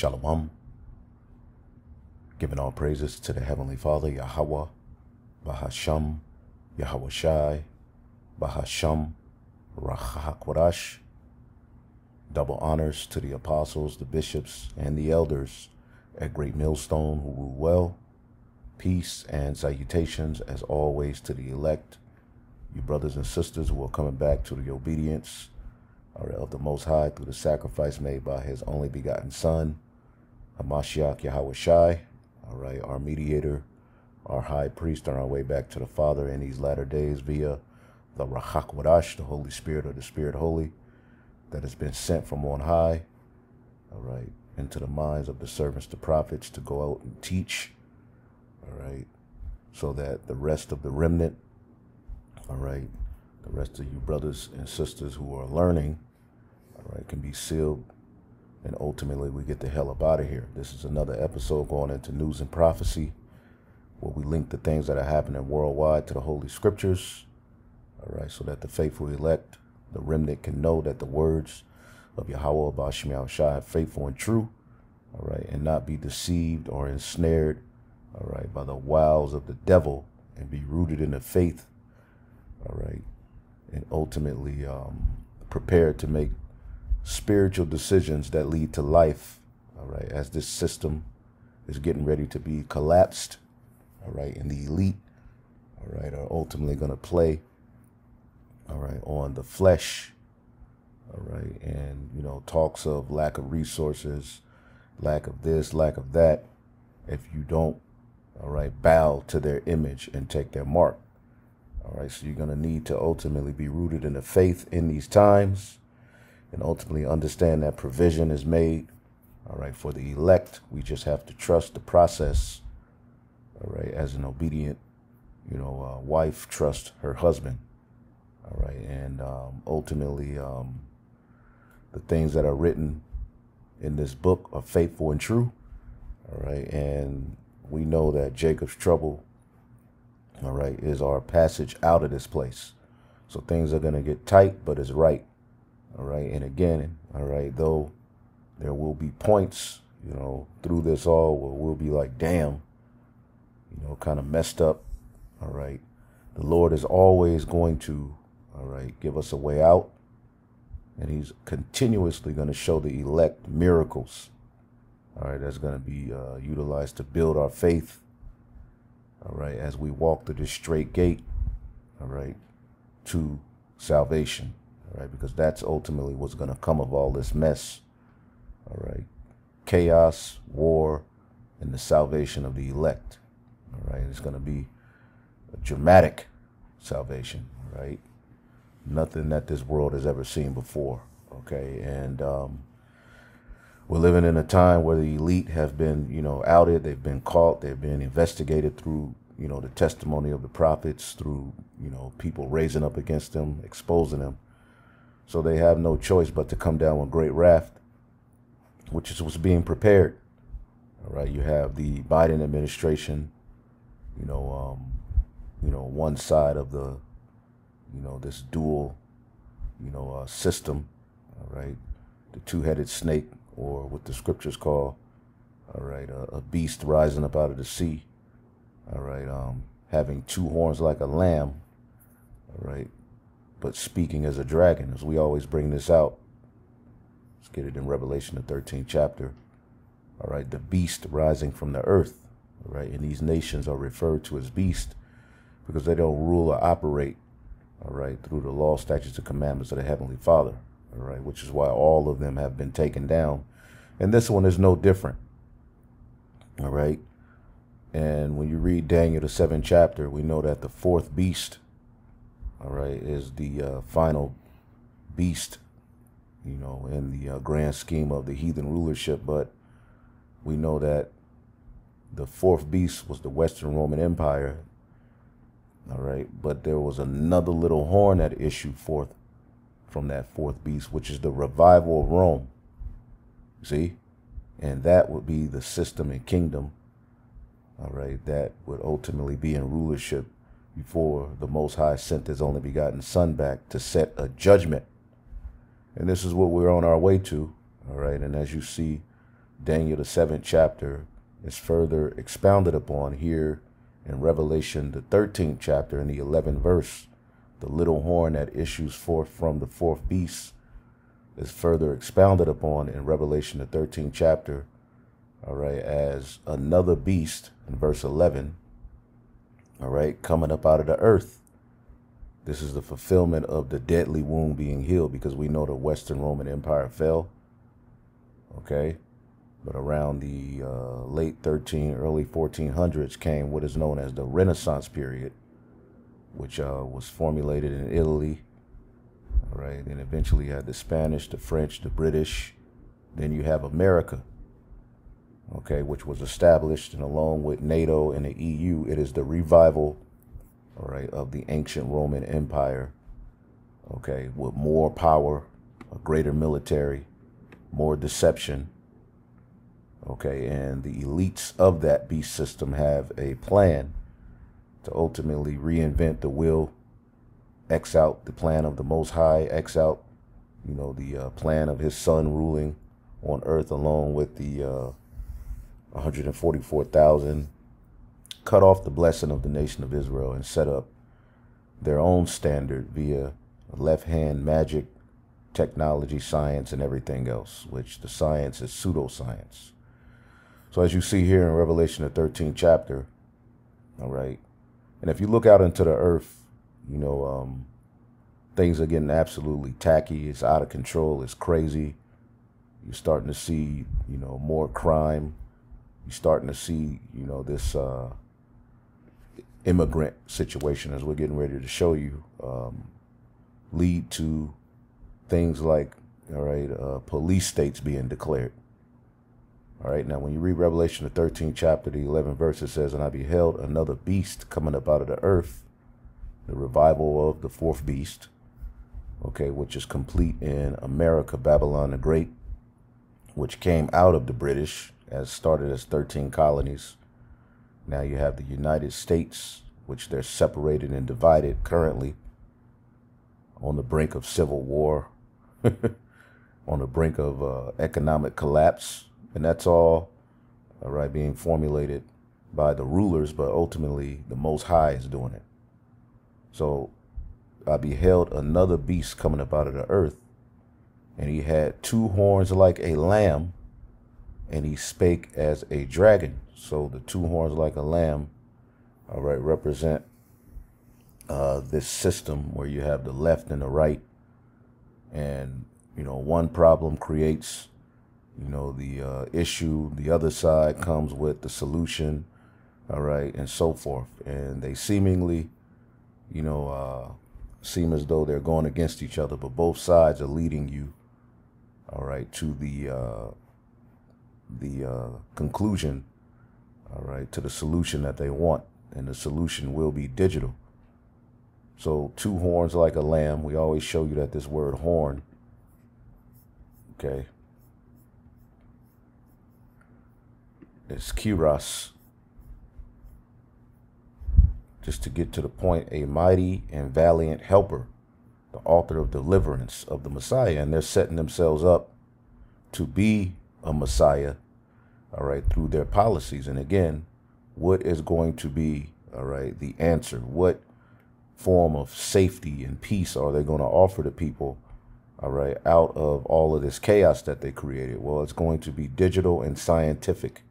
Shalom, giving all praises to the Heavenly Father, Yahweh, Bahasham, Yahweh Shai, Bahasham, Rahakwadash. Double honors to the apostles, the bishops, and the elders at Great Millstone who rule well. Peace and salutations, as always, to the elect, you brothers and sisters who are coming back to the obedience of the Most High through the sacrifice made by His only begotten Son, Hamashiach Yahweh Shai, our mediator, our high priest on our way back to the Father in these latter days via the Rahakwadash, the Holy Spirit, or the Spirit Holy, that has been sent from on high, into the minds of the servants, the prophets, to go out and teach, so that the rest of the remnant, the rest of you brothers and sisters who are learning, can be sealed, and ultimately we get the hell up out of here. This is another episode going into news and prophecy, where we link the things that are happening worldwide to the Holy Scriptures, so that the faithful elect, the remnant, can know that the words of Yahweh Bashim Yahweh Shai are faithful and true, and not be deceived or ensnared, by the wiles of the devil, and be rooted in the faith, and ultimately prepared to make spiritual decisions that lead to life, as this system is getting ready to be collapsed, and the elite, are ultimately going to play, on the flesh, and, talks of lack of resources, lack of this, lack of that, if you don't, bow to their image and take their mark. So you're going to need to ultimately be rooted in the faith in these times, and ultimately understand that provision is made, for the elect. We just have to trust the process, as an obedient, wife trusts her husband, and ultimately the things that are written in this book are faithful and true, and we know that Jacob's trouble, is our passage out of this place. So things are going to get tight, but it's right. And again, though there will be points, through this all where we'll be like, damn, kind of messed up. The Lord is always going to, give us a way out. And He's continuously going to show the elect miracles, that's going to be utilized to build our faith, as we walk through this straight gate, to salvation, because that's ultimately what's going to come of all this mess, chaos, war, and the salvation of the elect, it's going to be a dramatic salvation, nothing that this world has ever seen before, and we're living in a time where the elite have been, outed, they've been caught, they've been investigated through, the testimony of the prophets, through, people raising up against them, exposing them. So they have no choice but to come down with great wrath, which is what's being prepared. You have the Biden administration, one side of the, this dual, system, the two-headed snake, or what the scriptures call, a beast rising up out of the sea, having two horns like a lamb, but speaking as a dragon, as we always bring this out. Let's get it in Revelation, the 13th chapter. The beast rising from the earth, and these nations are referred to as beast because they don't rule or operate, through the law, statutes, and commandments of the Heavenly Father, which is why all of them have been taken down. And this one is no different, And when you read Daniel, the 7th chapter, we know that the fourth beast, is the final beast, in the grand scheme of the heathen rulership. But we know that the fourth beast was the Western Roman Empire, but there was another little horn that issued forth from that fourth beast, which is the revival of Rome. See? And that would be the system and kingdom, that would ultimately be in rulership before the Most High sent His only begotten Son back to set a judgment. And this is what we're on our way to, and as you see Daniel, the 7th chapter, is further expounded upon here in Revelation, the 13th chapter, in the 11th verse. The little horn that issues forth from the fourth beast is further expounded upon in Revelation, the 13th chapter, all right, as another beast in verse 11, all right, coming up out of the earth. This is the fulfillment of the deadly wound being healed, because we know the Western Roman Empire fell, okay? But around the late early 1400s came what is known as the Renaissance period, which was formulated in Italy, all right? And eventually had the Spanish, the French, the British. Then you have America, okay, which was established, and along with NATO and the EU, it is the revival, all right, of the ancient Roman Empire, okay, with more power, a greater military, more deception, okay, and the elites of that beast system have a plan to ultimately reinvent the will, X out the plan of the Most High, X out, you know, the plan of his son ruling on earth, along with the 144,000, cut off the blessing of the nation of Israel and set up their own standard via left-hand magic, technology, science, and everything else, which the science is pseudoscience. So as you see here in Revelation, the 13th chapter, all right, and if you look out into the earth, you know, things are getting absolutely tacky. It's out of control. It's crazy. You're starting to see, you know, more crime. You're starting to see, you know, this immigrant situation, as we're getting ready to show you, lead to things like, all right, police states being declared. All right, now when you read Revelation, the 13th chapter, the 11th verse, it says, "And I beheld another beast coming up out of the earth," the revival of the fourth beast, okay, which is complete in America, Babylon the Great, which came out of the British, as started as 13 colonies. Now you have the United States, which they're separated and divided currently, on the brink of civil war, on the brink of economic collapse. And that's all right, being formulated by the rulers, but ultimately the Most High is doing it. So I beheld another beast coming up out of the earth, and he had two horns like a lamb, and he spake as a dragon. So the two horns like a lamb, all right, represent this system where you have the left and the right. And, you know, one problem creates, you know, the issue. The other side comes with the solution, all right, and so forth. And they seemingly, you know, seem as though they're going against each other, but both sides are leading you, all right, to the conclusion, all right, to the solution that they want. And the solution will be digital. So two horns like a lamb. We always show you that this word horn, okay, it's kyros. Just to get to the point, a mighty and valiant helper, the author of deliverance of the Messiah. And they're setting themselves up to be a Messiah, all right, through their policies. And again, what is going to be, all right, the answer? What form of safety and peace are they going to offer to people, all right, out of all of this chaos that they created? Well, it's going to be digital and scientific.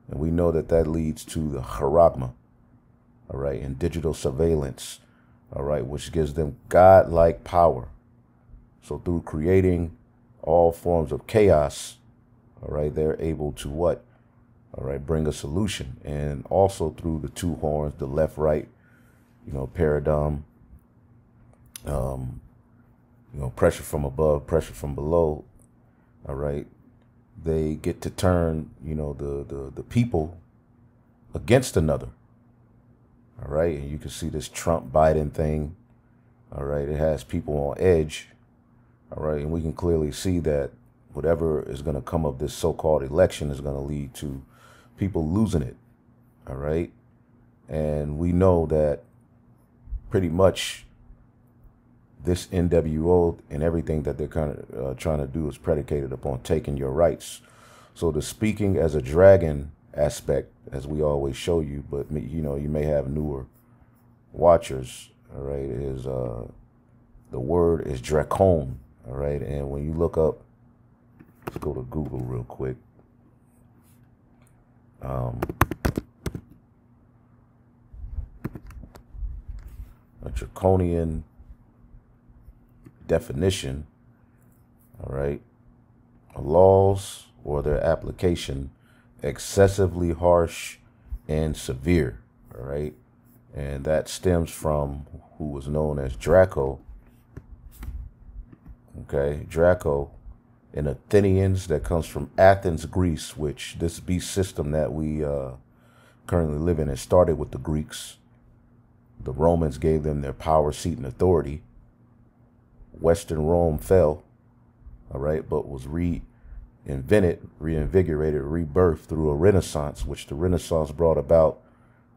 And we know that that leads to the charagma, all right, and digital surveillance, all right, which gives them God-like power. So through creating all forms of chaos, all right, they're able to what? All right, bring a solution. And also through the two horns, the left, right, you know, paradigm, you know, pressure from above, pressure from below, all right, they get to turn, you know, the people against another. All right, and you can see this Trump Biden thing. All right, it has people on edge. All right, and we can clearly see that whatever is going to come of this so-called election is going to lead to people losing it. All right, and we know that pretty much this NWO and everything that they're kind of trying to do is predicated upon taking your rights. So the speaking as a dragon aspect, as we always show you, but you know, you may have newer watchers, all right, is the word is dracon, all right, and when you look up, let's go to Google real quick. A draconian definition, all right, laws or their application excessively harsh and severe, all right, and that stems from who was known as Draco, okay, Draco in Athenians, that comes from Athens, Greece, which this beast system that we currently live in, it started with the Greeks. The Romans gave them their power, seat, and authority. Western Rome fell, all right, but was reinvented, reinvigorated, rebirthed through a Renaissance, which the Renaissance brought about,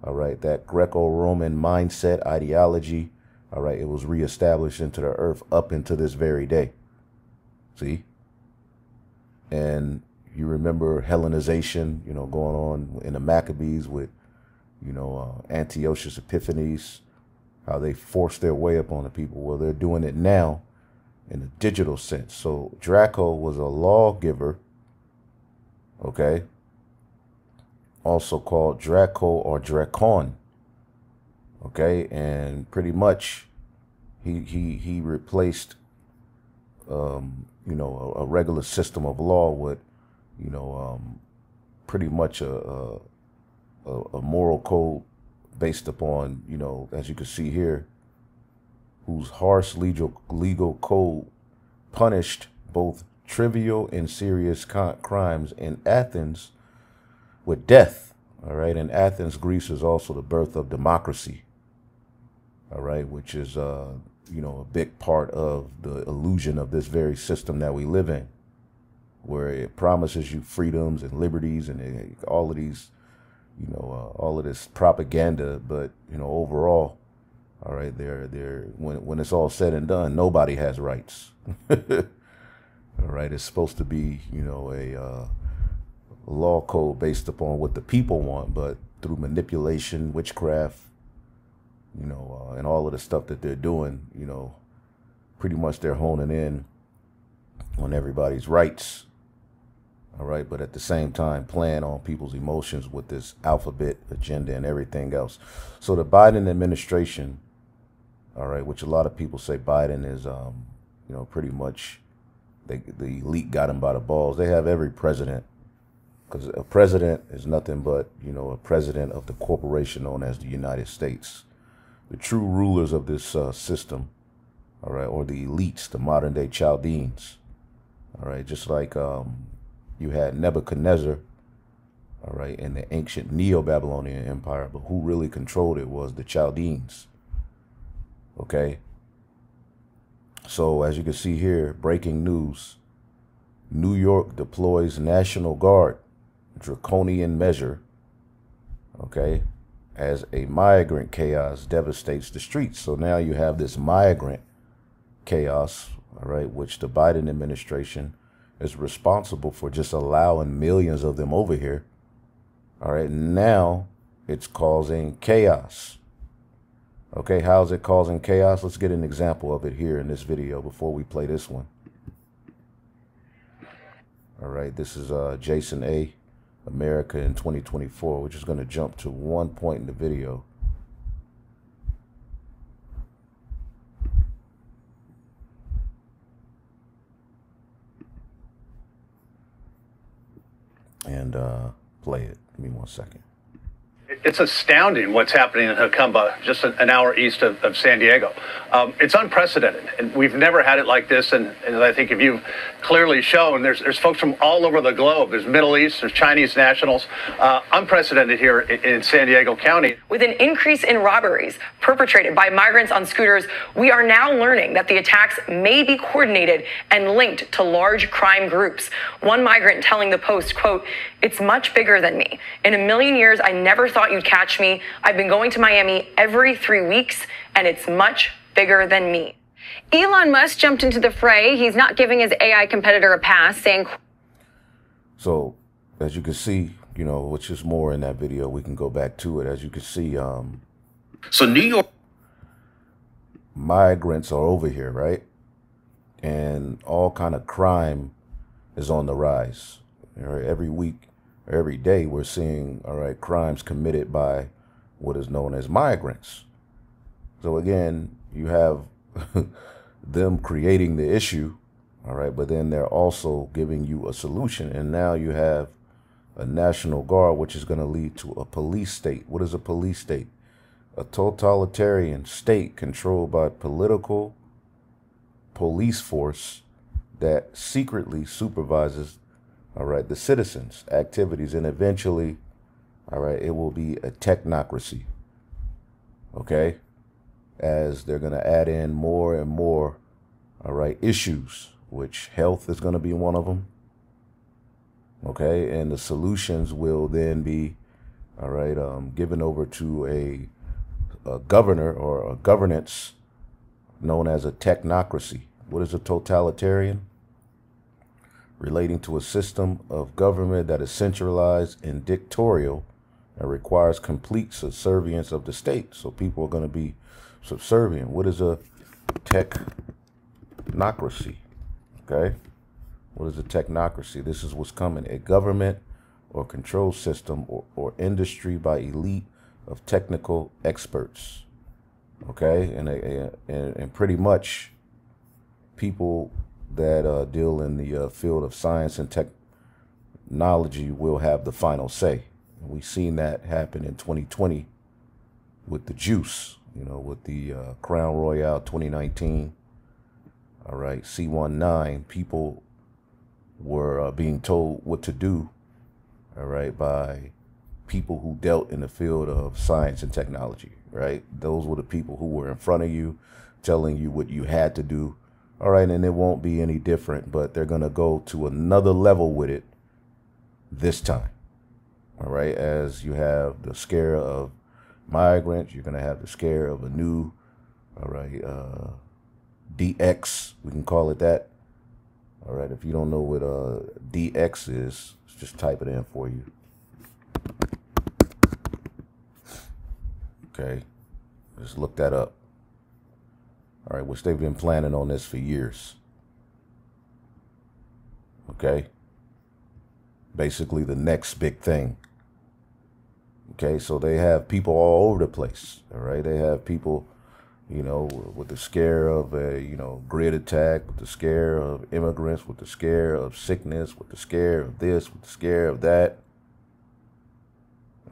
all right, that Greco-Roman mindset, ideology, all right, it was reestablished into the earth up into this very day. See? And you remember Hellenization, you know, going on in the Maccabees with, you know, Antiochus Epiphanes, how they forced their way up on the people. Well, they're doing it now in a digital sense. So Draco was a lawgiver, okay, also called Draco or Dracon, okay, and pretty much he replaced, you know, a regular system of law with, you know, pretty much a moral code based upon, you know, as you can see here, whose harsh legal code punished both trivial and serious crimes in Athens with death, all right? And Athens, Greece is also the birth of democracy, all right, which is, you know, a big part of the illusion of this very system that we live in, where it promises you freedoms and liberties and all of these, you know, all of this propaganda, but, you know, overall, all right, when it's all said and done, nobody has rights. All right, it's supposed to be, you know, a law code based upon what the people want, but through manipulation, witchcraft, you know, and all of the stuff that they're doing, you know, pretty much they're honing in on everybody's rights. All right, but at the same time, playing on people's emotions with this alphabet agenda and everything else. So the Biden administration, all right, which a lot of people say Biden is, you know, pretty much the elite got him by the balls. They have every president, because a president is nothing but, you know, a president of the corporation known as the United States. The true rulers of this system, all right, or the elites, the modern day Chaldeans, all right, just like you had Nebuchadnezzar, all right, in the ancient Neo-Babylonian Empire, but who really controlled it was the Chaldeans, okay? So as you can see here, breaking news, New York deploys National Guard, draconian measure, okay, as a migrant chaos devastates the streets. So now you have this migrant chaos, all right, which the Biden administration is responsible for just allowing millions of them over here. All right, now it's causing chaos. Okay, how is it causing chaos? Let's get an example of it here in this video before we play this one. All right, this is Jason A. America in 2024. We're just going to jump to one point in the video. And play it. Give me 1 second. It's astounding what's happening in Jacumba, just an hour east of San Diego. It's unprecedented, and we've never had it like this. And I think if you've clearly shown, there's folks from all over the globe. There's Middle East, there's Chinese nationals. Unprecedented here in San Diego County. With an increase in robberies perpetrated by migrants on scooters, we are now learning that the attacks may be coordinated and linked to large crime groups. One migrant telling the Post, quote, "It's much bigger than me. In a million years, I never thought you'd catch me. I've been going to Miami every 3 weeks, and it's much bigger than me." Elon Musk jumped into the fray. He's not giving his AI competitor a pass, saying... So as you can see, you know, which is more in that video, we can go back to it. As you can see, so New York migrants are over here, right? And all kind of crime is on the rise. All right, every week, every day, we're seeing, all right, crimes committed by what is known as migrants. So again, you have them creating the issue, all right, but then they're also giving you a solution. And now you have a National Guard, which is going to lead to a police state. What is a police state? A totalitarian state controlled by political police force that secretly supervises, all right, the citizens' activities. And eventually, all right, it will be a technocracy, okay? As they're going to add in more and more, all right, issues, which health is going to be one of them, okay? And the solutions will then be, all right, given over to a governor or a governance known as a technocracy. What is a totalitarian? Relating to a system of government that is centralized and dictatorial and requires complete subservience of the state. So people are going to be subservient. What is a technocracy? Okay. What is a technocracy? This is what's coming. A government or control system or industry by elite of technical experts. Okay. And pretty much people that deal in the field of science and technology will have the final say. And we've seen that happen in 2020 with the juice, you know, with the Crown Royale 2019. All right, C19, people were being told what to do, all right, by people who dealt in the field of science and technology, right? Those were the people who were in front of you, telling you what you had to do. All right, and it won't be any different, but they're going to go to another level with it this time. All right, as you have the scare of migrants, you're going to have the scare of a new, all right, DX, we can call it that. All right, if you don't know what DX is, just type it in for you. Okay, just look that up. All right, which they've been planning on this for years. Okay. Basically the next big thing. Okay, so they have people all over the place. All right, they have people, you know, with the scare of a, you know, grid attack, with the scare of immigrants, with the scare of sickness, with the scare of this, with the scare of that.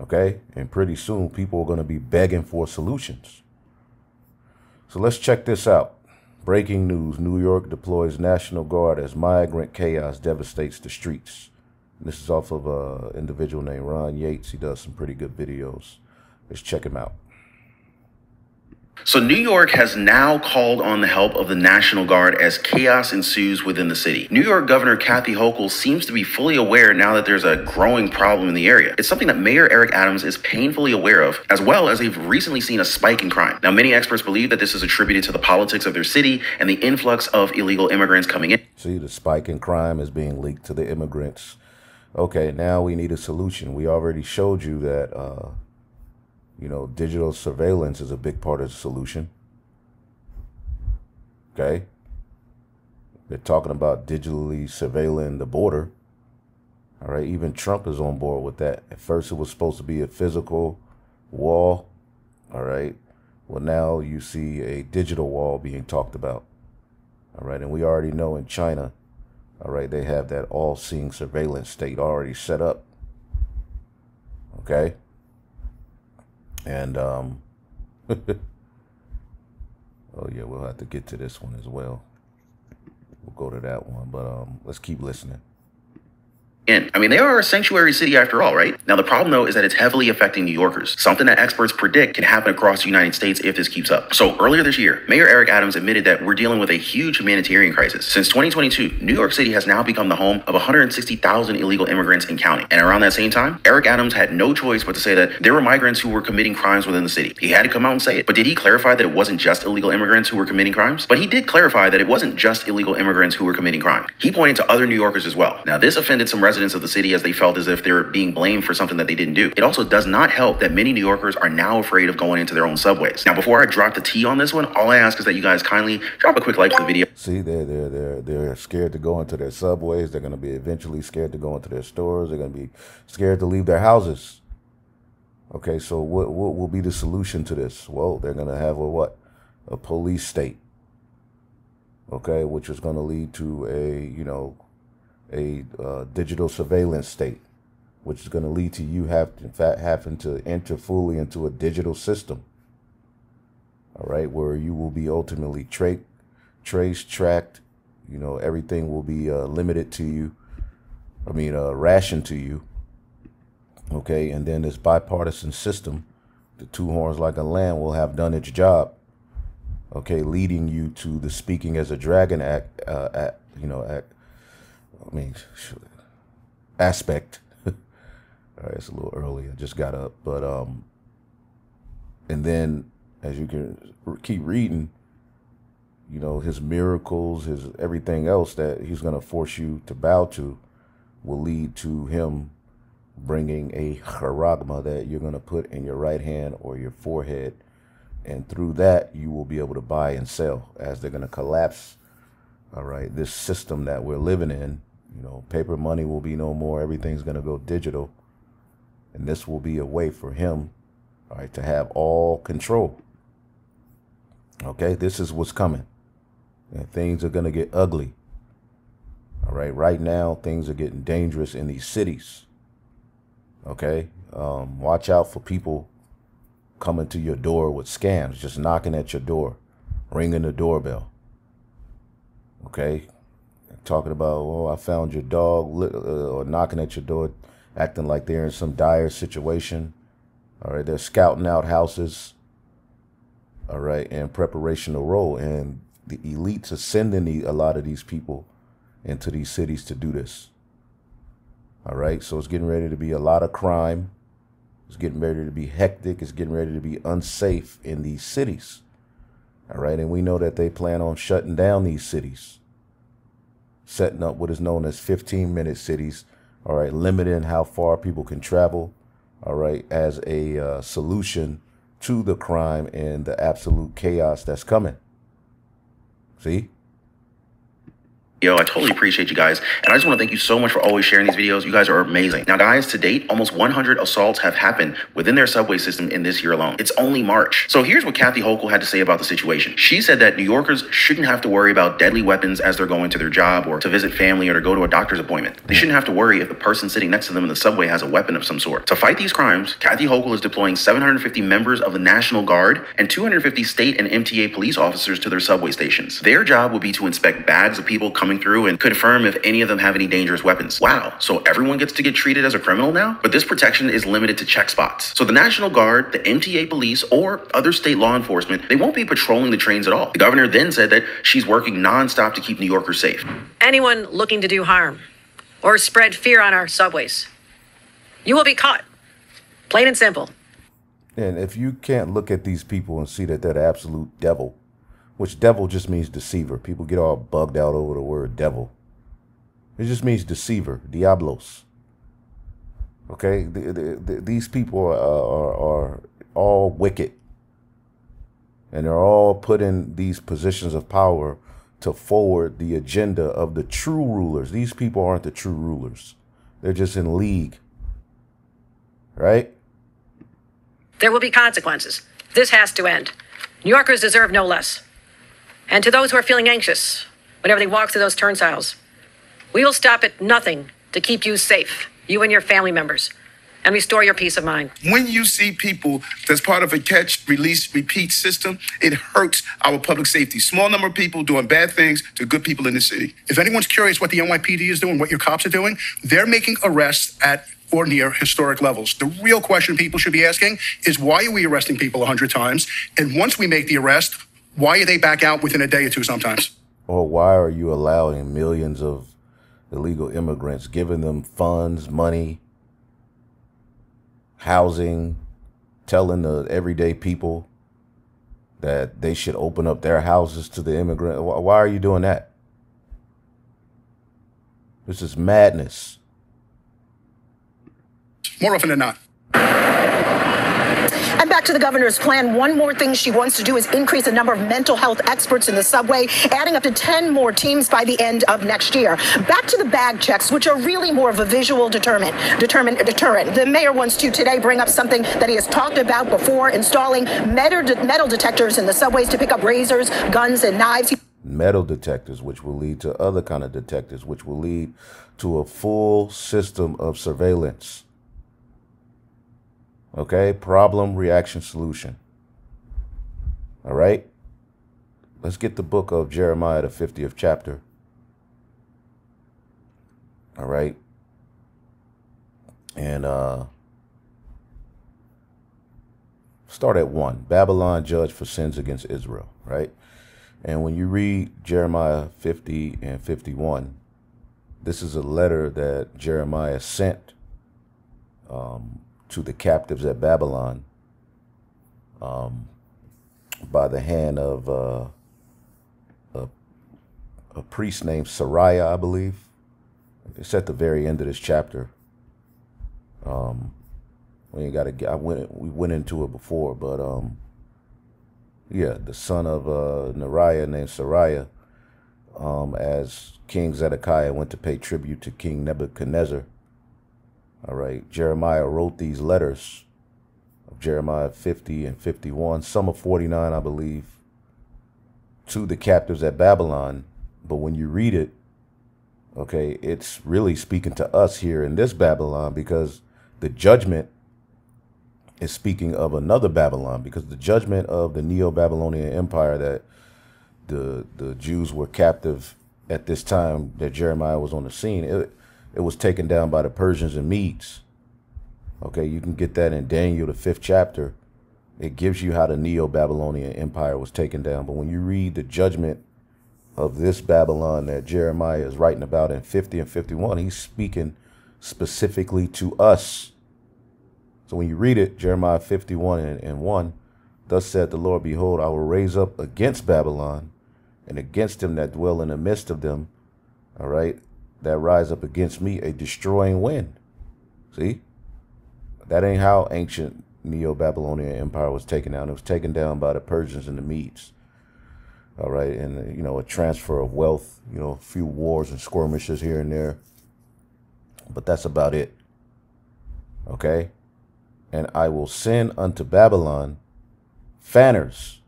Okay, and pretty soon people are going to be begging for solutions. So let's check this out. Breaking news, New York deploys National Guard as migrant chaos devastates the streets. And this is off of an individual named Ron Yates. He does some pretty good videos. Let's check him out. So New York has now called on the help of the National Guard as chaos ensues within the city. New York Governor Kathy Hochul seems to be fully aware now that there's a growing problem in the area. It's something that Mayor Eric Adams is painfully aware of, as well as they've recently seen a spike in crime. Now, many experts believe that this is attributed to the politics of their city and the influx of illegal immigrants coming in. See, the spike in crime is being linked to the immigrants. Okay, now we need a solution. We already showed you that you know, digital surveillance is a big part of the solution. Okay. They're talking about digitally surveilling the border. All right. Even Trump is on board with that. At first, it was supposed to be a physical wall. All right. Well, now you see a digital wall being talked about. All right. And we already know in China, all right, they have that all-seeing surveillance state already set up. Okay. And, oh yeah, we'll have to get to this one as well. We'll go to that one, but let's keep listening. I mean, they are a sanctuary city after all, right? Now, the problem, though, is that it's heavily affecting New Yorkers, something that experts predict can happen across the United States if this keeps up. So earlier this year, Mayor Eric Adams admitted that we're dealing with a huge humanitarian crisis. Since 2022, New York City has now become the home of 160,000 illegal immigrants and counting. And around that same time, Eric Adams had no choice but to say that there were migrants who were committing crimes within the city. He had to come out and say it. But did he clarify that it wasn't just illegal immigrants who were committing crimes? But he did clarify that it wasn't just illegal immigrants who were committing crime. He pointed to other New Yorkers as well. Now, this offended some residents residents of the city as they felt as if they were being blamed for something that they didn't do. It also does not help that many New Yorkers are now afraid of going into their own subways. Now, before I drop the T on this one, all I ask is that you guys kindly drop a quick like to the video. See, they're scared to go into their subways. They're going to be eventually scared to go into their stores. They're going to be scared to leave their houses. Okay, so what will be the solution to this? Well, they're going to have a police state. Okay, which is going to lead to a digital surveillance state, which is going to lead to you having to enter fully into a digital system. All right, where you will be ultimately traced, tracked. Everything will be limited to you. Rationed to you. Okay, and then this bipartisan system, the two horns like a lamb, will have done its job. Okay, leading you to the speaking as a dragon aspect. All right, it's a little early. I just got up, but and then as you can keep reading, his miracles, his everything else that he's going to force you to bow to, will lead to him bringing a charagma that you're going to put in your right hand or your forehead. And through that, you will be able to buy and sell as they're going to collapse, all right, this system that we're living in. Paper money will be no more. Everything's going to go digital. And this will be a way for him, all right, to have all control. Okay, this is what's coming. And things are going to get ugly. All right, right now, things are getting dangerous in these cities. Okay, watch out for people coming to your door with scams, just knocking at your door, ringing the doorbell. Okay, talking about, oh, I found your dog, or knocking at your door, acting like they're in some dire situation. All right, they're scouting out houses. All right, in preparation to roll, and the elites are sending a lot of these people into these cities to do this. All right, so it's getting ready to be a lot of crime. It's getting ready to be hectic. It's getting ready to be unsafe in these cities. All right, and we know that they plan on shutting down these cities, setting up what is known as 15-minute cities. All right, limiting how far people can travel. All right, as a solution to the crime and the absolute chaos that's coming. See? Yo, I totally appreciate you guys. And I just want to thank you so much for always sharing these videos. You guys are amazing. Now, guys, to date, almost 100 assaults have happened within their subway system in this year alone. It's only March. So here's what Kathy Hochul had to say about the situation. She said that New Yorkers shouldn't have to worry about deadly weapons as they're going to their job or to visit family or to go to a doctor's appointment. They shouldn't have to worry if the person sitting next to them in the subway has a weapon of some sort. To fight these crimes, Kathy Hochul is deploying 750 members of the National Guard and 250 state and MTA police officers to their subway stations. Their job will be to inspect bags of people coming through and confirm if any of them have any dangerous weapons. Wow, so everyone gets to get treated as a criminal now? But this protection is limited to check spots. So the National Guard, the MTA police, or other state law enforcement, they won't be patrolling the trains at all. The governor then said that she's working nonstop to keep New Yorkers safe. Anyone looking to do harm or spread fear on our subways, you will be caught. Plain and simple. And if you can't look at these people and see that they're the absolute devil, which devil just means deceiver. People get all bugged out over the word devil. It just means deceiver, diablos. Okay, these people are all wicked. And they're all put in these positions of power to forward the agenda of the true rulers. These people aren't the true rulers. They're just in league. Right? There will be consequences. This has to end. New Yorkers deserve no less. And to those who are feeling anxious whenever they walk through those turnstiles, we will stop at nothing to keep you safe, you and your family members, and restore your peace of mind. When you see people that's part of a catch, release, repeat system, it hurts our public safety. Small number of people doing bad things to good people in the city. If anyone's curious what the NYPD is doing, what your cops are doing, they're making arrests at or near historic levels. The real question people should be asking is, why are we arresting people 100 times? And once we make the arrest, why are they back out within a day or two sometimes? Or why are you allowing millions of illegal immigrants, giving them funds, money, housing, telling the everyday people that they should open up their houses to the immigrant? Why are you doing that? This is madness. more often than not. And back to the governor's plan. One more thing she wants to do is increase the number of mental health experts in the subway, adding up to 10 more teams by the end of next year. Back to the bag checks, which are really more of a visual deterrent. The mayor wants to today bring up something that he has talked about before, installing metal detectors in the subways to pick up razors, guns, and knives. Metal detectors, which will lead to other kind of detectors, which will lead to a full system of surveillance. Okay, problem, reaction, solution. All right, let's get the book of Jeremiah, the 50th chapter. All right, and start at 1. Babylon judged for sins against Israel. Right, and when you read Jeremiah 50 and 51, this is a letter that Jeremiah sent to the captives at Babylon by the hand of a priest named Sariah, I believe. It's at the very end of this chapter. We went into it before, but yeah, the son of Neriah named Sariah, as King Zedekiah went to pay tribute to King Nebuchadnezzar. All right, Jeremiah wrote these letters of Jeremiah 50 and 51, some of 49, I believe, to the captives at Babylon. But when you read it, okay, it's really speaking to us here in this Babylon, because the judgment is speaking of another Babylon, because the judgment of the Neo-Babylonian Empire that the Jews were captive at this time that Jeremiah was on the scene, it was taken down by the Persians and Medes. Okay, you can get that in Daniel, the 5th chapter. It gives you how the Neo-Babylonian Empire was taken down. But when you read the judgment of this Babylon that Jeremiah is writing about in 50 and 51, he's speaking specifically to us. So when you read it, Jeremiah 51 and 1, thus said the Lord, behold, I will raise up against Babylon and against them that dwell in the midst of them, all right, that rise up against me, a destroying wind. See, that ain't how ancient Neo-Babylonian Empire was taken down. It was taken down by the Persians and the Medes. All right, and you know, a transfer of wealth, you know, a few wars and skirmishes here and there, but that's about it. Okay, and I will send unto Babylon fanners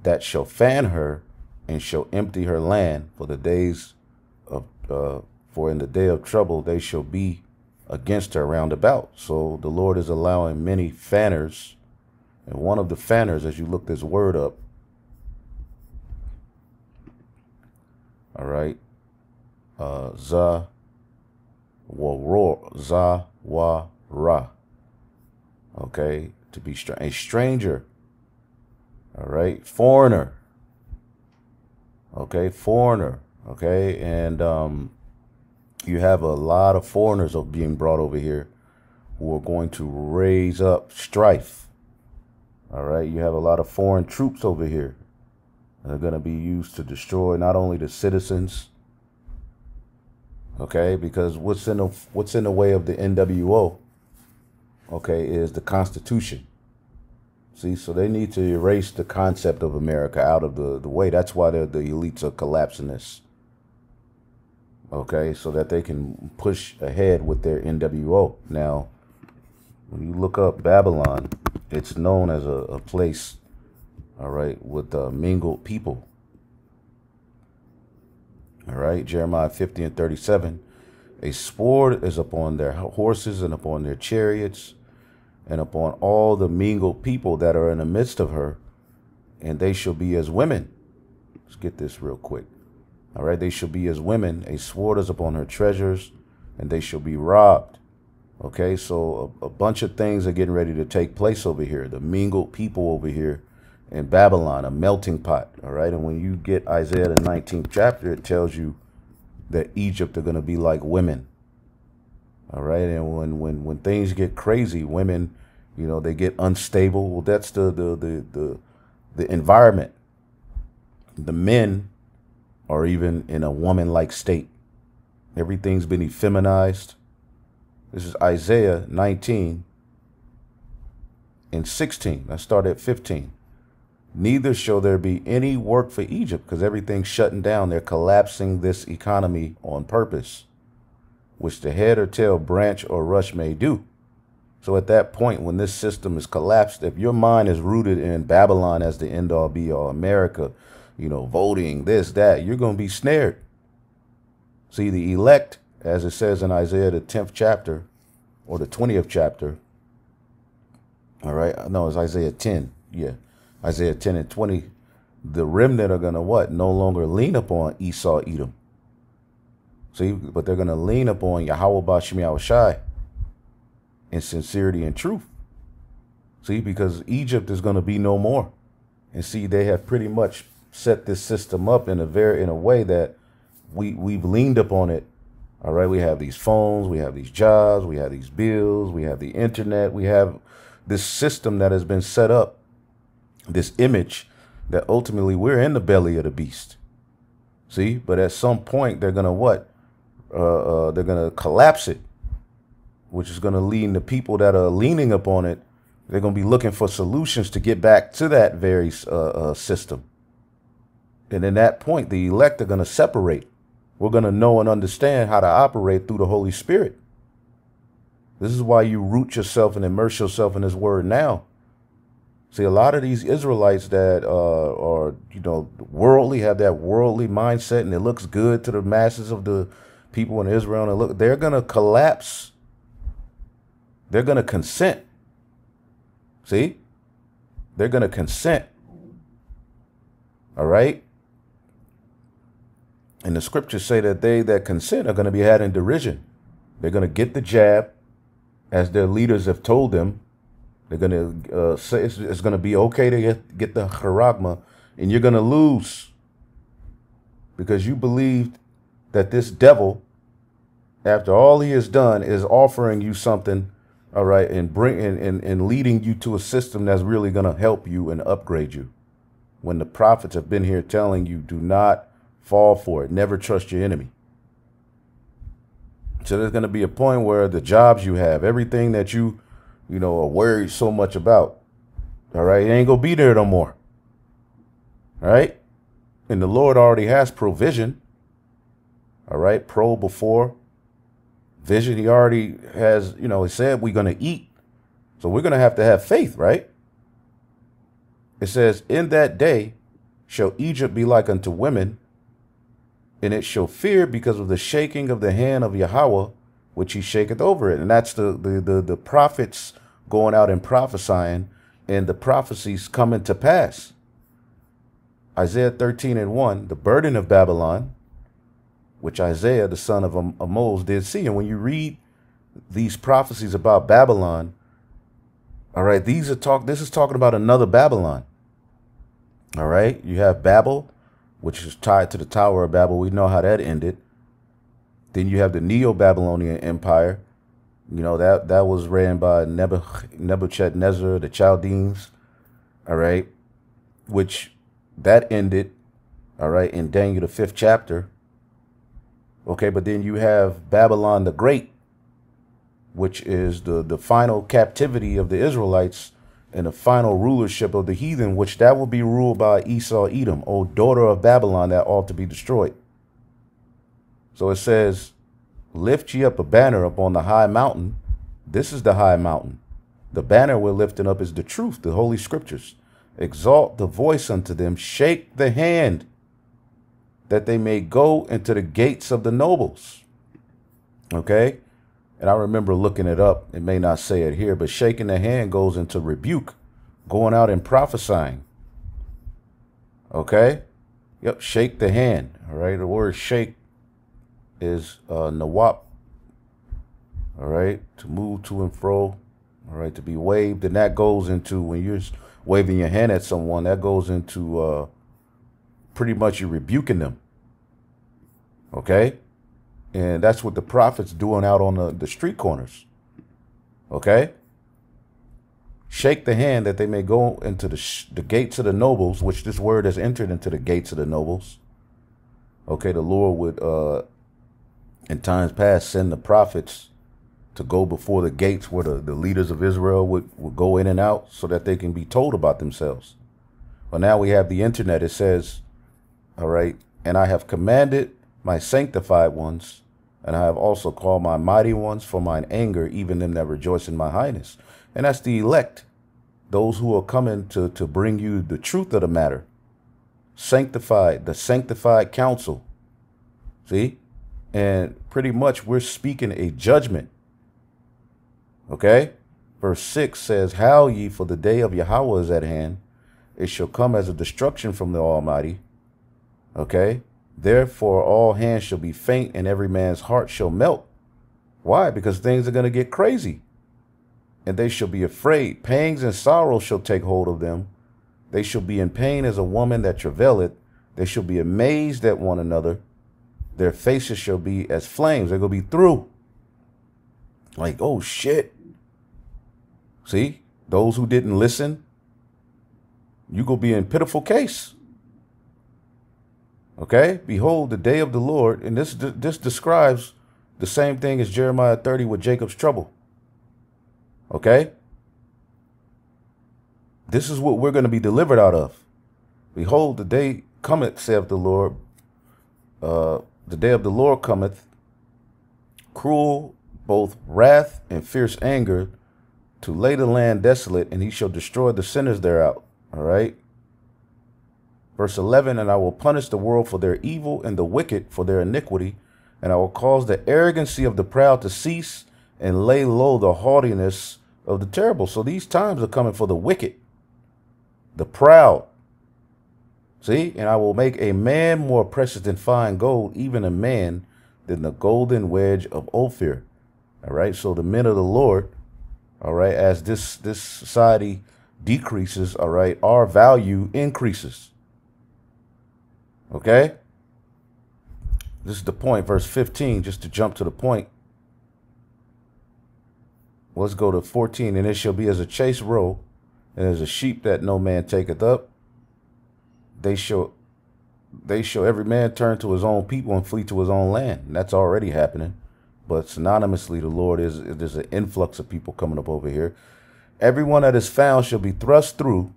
that shall fan her and shall empty her land for the days of for in the day of trouble they shall be against her round about. So the Lord is allowing many fanners, and one of the fanners, as you look this word up, all right, Zawara, okay, to be a stranger, all right, foreigner, okay, foreigner. Okay, and you have a lot of foreigners being brought over here who are going to raise up strife. All right, you have a lot of foreign troops over here that are going to be used to destroy not only the citizens. Okay, because what's in the way of the NWO? Okay, is the Constitution. See, so they need to erase the concept of America out of the way. That's why the elites are collapsing this. Okay, so that they can push ahead with their NWO. Now, when you look up Babylon, it's known as a place, all right, with mingled people. All right, Jeremiah 50 and 37. A sword is upon their horses and upon their chariots and upon all the mingled people that are in the midst of her, and they shall be as women. Let's get this real quick. All right, they shall be as women. A sword is upon her treasures, and they shall be robbed. Okay, so a bunch of things are getting ready to take place over here. The mingled people over here in Babylon, a melting pot. All right, and when you get Isaiah the 19th chapter, it tells you that Egypt are going to be like women. All right, and when things get crazy, women, you know, they get unstable. Well, that's the environment. The men are even in a woman-like state. Everything's been effeminized. This is Isaiah 19 and 16. Let's start at 15. Neither shall there be any work for Egypt, because everything's shutting down. They're collapsing this economy on purpose, which the head or tail, branch or rush may do. So at that point, when this system is collapsed, if your mind is rooted in Babylon as the end all be all, America, you know, voting, this, that, you're going to be snared. See, the elect, as it says in Isaiah, the 10th chapter or the 20th chapter. All right. No, it's Isaiah 10. Yeah. Isaiah 10 and 20. The remnant are going to what? No longer lean upon Esau, Edom. See, but they're going to lean upon Yahweh Ba'Shem Yahushai in sincerity and truth. See, because Egypt is going to be no more. And see, they have pretty much set this system up in a way that we've leaned upon it. All right, we have these phones, we have these jobs, we have these bills, we have the internet, we have this system that has been set up, this image that ultimately we're in the belly of the beast. See, but at some point they're gonna what? They're gonna collapse it, which is gonna lead the people that are leaning upon it. They're gonna be looking for solutions to get back to that very system. And in that point, the elect are gonna separate. We're going to know and understand how to operate through the Holy Spirit. This is why you root yourself and immerse yourself in His word now. See, a lot of these Israelites that are, you know, worldly, have that worldly mindset, and it looks good to the masses of the people in Israel. And look, they're going to collapse. They're going to consent. See, they're going to consent. All right. And the scriptures say that they that consent are going to be had in derision. They're going to get the jab, as their leaders have told them. They're going to say it's going to be okay to get the charagma, and you're going to lose because you believed that this devil, after all he has done, is offering you something, all right, and leading you to a system that's really going to help you and upgrade you. When the prophets have been here telling you, do not fall for it. Never trust your enemy. So there's going to be a point where the jobs you have, everything that you know, are worried so much about, all right, it ain't going to be there no more. All right. And the Lord already has provision. All right. Pro before vision. He already has, you know, he said we're going to eat. So we're going to have faith, right? It says, in that day shall Egypt be like unto women, and it shall fear because of the shaking of the hand of Yahweh, which he shaketh over it. And that's the prophets going out and prophesying, and the prophecies coming to pass. Isaiah 13 and 1, the burden of Babylon, which Isaiah, the son of Amoz, did see. And when you read these prophecies about Babylon, all right, this is talking about another Babylon. All right, you have Babel, which is tied to the Tower of Babel. We know how that ended. Then you have the Neo-Babylonian Empire. You know, that was ran by Nebuchadnezzar, the Chaldeans. All right, which that ended, all right, in Daniel, the 5th chapter. Okay, but then you have Babylon the Great, which is the final captivity of the Israelites and the final rulership of the heathen, which that will be ruled by Esau, Edom, O daughter of Babylon, that ought to be destroyed. So it says, lift ye up a banner upon the high mountain. This is the high mountain. The banner we're lifting up is the truth, the holy scriptures. Exalt the voice unto them, shake the hand, that they may go into the gates of the nobles. Okay? And I remember looking it up. It may not say it here, but shaking the hand goes into rebuke, going out and prophesying. Okay? Yep, shake the hand. All right? The word shake is nawap. All right? To move to and fro. All right? To be waved. And that goes into, when you're waving your hand at someone, that goes into pretty much you rebuking them. Okay? And that's what the prophets doing out on the street corners. Okay? Shake the hand that they may go into the gates of the nobles, which this word has entered into the gates of the nobles. Okay, the Lord would, in times past, send the prophets, to go before the gates where the leaders of Israel would go in and out so that they can be told about themselves. But now we have the internet. It says, all right, and I have commanded my sanctified ones, and I have also called my mighty ones for mine anger, even them that rejoice in my highness. And that's the elect, those who are coming to bring you the truth of the matter. Sanctified, the sanctified council. See? And pretty much we're speaking a judgment. Okay? Verse 6 says, Howl ye, for the day of Yahweh is at hand. It shall come as a destruction from the Almighty. Okay? Therefore all hands shall be faint, and every man's heart shall melt. Why? Because things are going to get crazy. And they shall be afraid. Pangs and sorrow shall take hold of them. They shall be in pain as a woman that travaileth. They shall be amazed at one another. Their faces shall be as flames. They're going to be through. Like, oh, shit. See? Those who didn't listen, you going to be in pitiful case. Okay? Behold, the day of the Lord. And this describes the same thing as Jeremiah 30 with Jacob's trouble. Okay? This is what we're going to be delivered out of. Behold, the day cometh, saith the Lord. The day of the Lord cometh, cruel, both wrath and fierce anger, to lay the land desolate, and he shall destroy the sinners thereout. All right. Verse 11, and I will punish the world for their evil and the wicked for their iniquity, and I will cause the arrogancy of the proud to cease and lay low the haughtiness of the terrible. So these times are coming for the wicked, the proud. See, and I will make a man more precious than fine gold, even a man than the golden wedge of Ophir. All right. So the men of the Lord, all right, as this society decreases, all right, our value increases. Okay. This is the point, verse 15, just to jump to the point. Let's go to 14. And it shall be as a chase roe, and as a sheep that no man taketh up. They shall every man turn to his own people and flee to his own land. And that's already happening. But synonymously, the Lord there's an influx of people coming up over here. Everyone that is found shall be thrust through.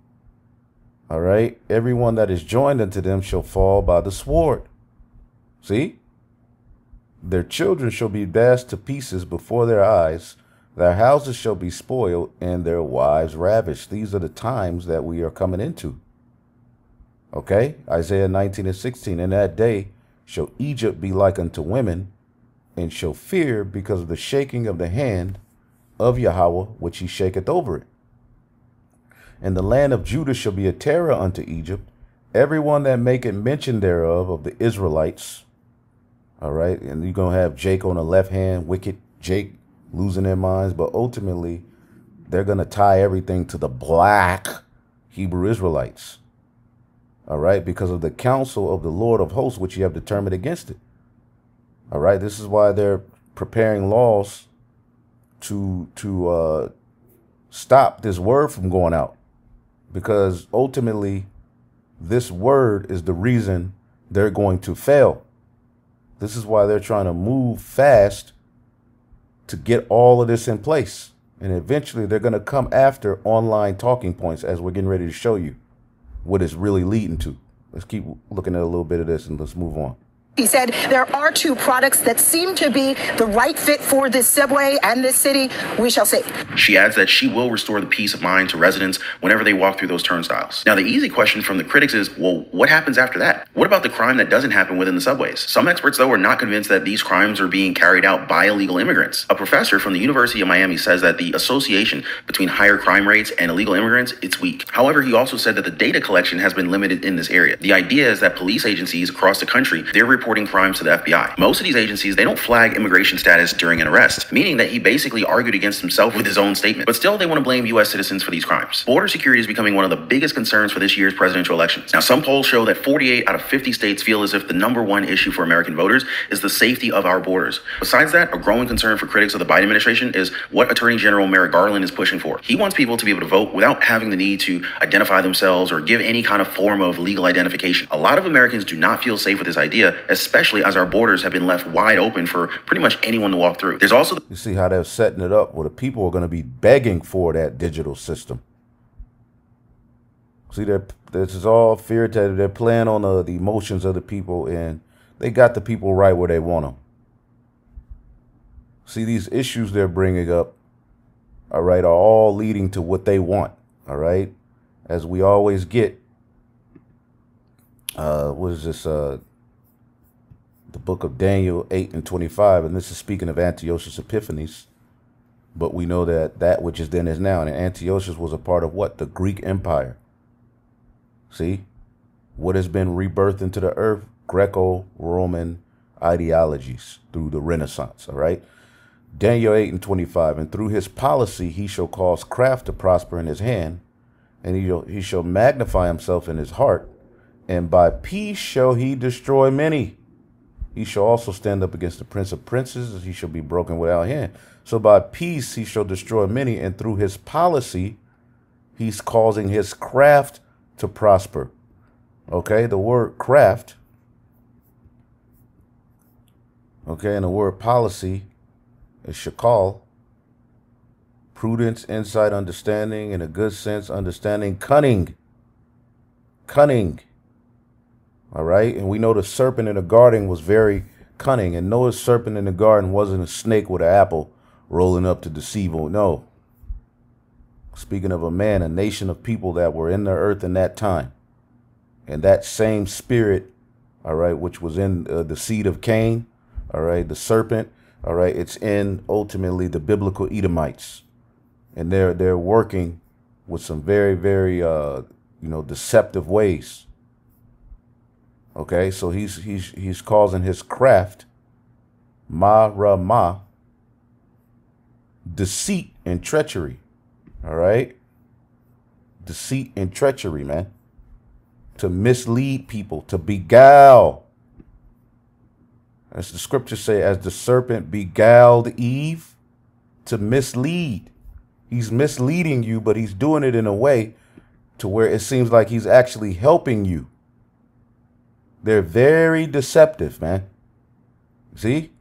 All right. Everyone that is joined unto them shall fall by the sword. See? Their children shall be dashed to pieces before their eyes. Their houses shall be spoiled, and their wives ravished. These are the times that we are coming into. Okay, Isaiah 19 and 16. In that day shall Egypt be like unto women, and shall fear because of the shaking of the hand of Yahweh, which he shaketh over it. And the land of Judah shall be a terror unto Egypt, everyone that maketh mention thereof of the Israelites. All right, and you're going to have Jake on the left hand, wicked Jake, losing their minds. But ultimately, they're going to tie everything to the black Hebrew Israelites. All right, because of the counsel of the Lord of hosts, which you have determined against it. All right, this is why they're preparing laws to stop this word from going out. Because ultimately, this word is the reason they're going to fail. This is why they're trying to move fast to get all of this in place. And eventually, they're going to come after online talking points, as we're getting ready to show you what it's really leading to. Let's keep looking at a little bit of this and let's move on. He said there are two products that seem to be the right fit for this subway and this city. We shall see. She adds that she will restore the peace of mind to residents whenever they walk through those turnstiles. Now, the easy question from the critics is, well, what happens after that? What about the crime that doesn't happen within the subways? Some experts, though, are not convinced that these crimes are being carried out by illegal immigrants. A professor from the University of Miami says that the association between higher crime rates and illegal immigrants, it's weak. However, he also said that the data collection has been limited in this area. The idea is that police agencies across the country, they're reporting crimes to the FBI. Most of these agencies, they don't flag immigration status during an arrest, meaning that he basically argued against himself with his own statement. But still, they want to blame U.S. citizens for these crimes. Border security is becoming one of the biggest concerns for this year's presidential elections. Now, some polls show that 48 out of 50 states feel as if the #1 issue for American voters is the safety of our borders. Besides that, a growing concern for critics of the Biden administration is what Attorney General Merrick Garland is pushing for. He wants people to be able to vote without having the need to identify themselves or give any kind of form of legal identification. A lot of Americans do not feel safe with this idea, especially as our borders have been left wide open for pretty much anyone to walk through. There's also You see how they're setting it up? Well, the people are going to be begging for that digital system. See, this is all fear. They're playing on the emotions of the people, and they got the people right where they want them. See, these issues they're bringing up, all right, are all leading to what they want, all right? As we always get, what is this? The book of Daniel 8:25, and this is speaking of Antiochus Epiphanes. But we know that which is then is now, and Antiochus was a part of what? The Greek Empire. See, what has been rebirthed into the earth? Greco-Roman ideologies through the Renaissance, all right? Daniel 8:25, and through his policy he shall cause craft to prosper in his hand, and he shall magnify himself in his heart, and by peace shall he destroy many. He shall also stand up against the prince of princes, and he shall be broken without hand. So by peace he shall destroy many, and through his policy he's causing his craft to prosper. Okay, the word craft, okay, and the word policy is shakal, prudence, insight, understanding, in a good sense, understanding, cunning. Cunning. All right, and we know the serpent in the garden was very cunning, and Noah's serpent in the garden wasn't a snake with an apple rolling up to deceive. No. Speaking of a man, a nation of people that were in the earth in that time. And that same spirit, all right, which was in the seed of Cain, all right, the serpent, all right, it's in ultimately the biblical Edomites. And they're working with some very, very, deceptive ways. Okay, so he's causing his craft, ma, deceit and treachery. All right, deceit and treachery, man, to mislead people, to beguile. As the scriptures say, as the serpent beguiled Eve, to mislead. He's misleading you, but he's doing it in a way to where it seems like he's actually helping you. They're very deceptive, man. See?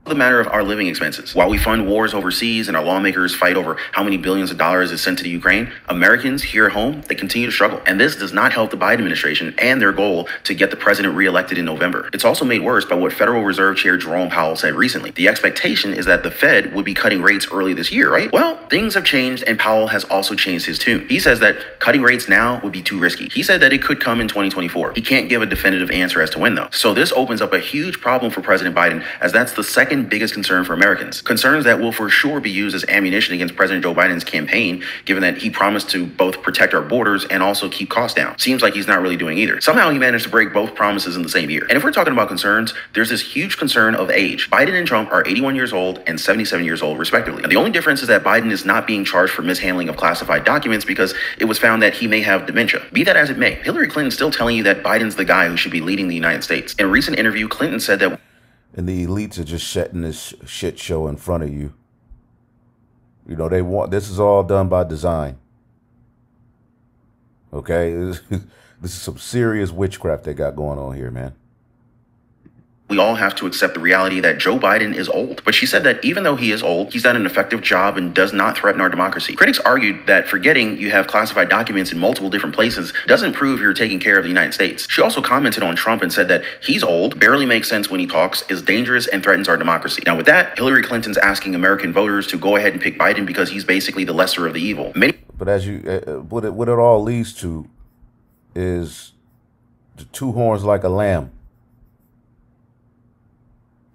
the matter of our living expenses. While we fund wars overseas and our lawmakers fight over how many billions of dollars is sent to the Ukraine, Americans here at home, they continue to struggle. And this does not help the Biden administration and their goal to get the president reelected in November. It's also made worse by what Federal Reserve Chair Jerome Powell said recently. The expectation is that the Fed would be cutting rates early this year, right? Well, things have changed, and Powell has also changed his tune. He says that cutting rates now would be too risky. He said that it could come in 2024. He can't give a definitive answer as to when, though. So this opens up a huge problem for President Biden, as that's the second biggest concern for Americans. Concerns that will for sure be used as ammunition against President Joe Biden's campaign, given that he promised to both protect our borders and also keep costs down. Seems like he's not really doing either. Somehow he managed to break both promises in the same year. And if we're talking about concerns, there's this huge concern of age. Biden and Trump are 81 years old and 77 years old, respectively. And the only difference is that Biden is not being charged for mishandling of classified documents because it was found that he may have dementia. Be that as it may, Hillary Clinton's still telling you that Biden's the guy who should be leading the United States. In a recent interview, Clinton said that and the elites are just setting this shit show in front of you. You know, they want, this is all done by design. Okay? This is some serious witchcraft they got going on here, man. we all have to accept the reality that Joe Biden is old. But she said that even though he is old, he's done an effective job and does not threaten our democracy. Critics argued that forgetting you have classified documents in multiple different places doesn't prove you're taking care of the United States. She also commented on Trump and said that he's old, barely makes sense when he talks, is dangerous, and threatens our democracy. Now with that, Hillary Clinton's asking American voters to go ahead and pick Biden because he's basically the lesser of the evil. But as you, what it all leads to is the two horns like a lamb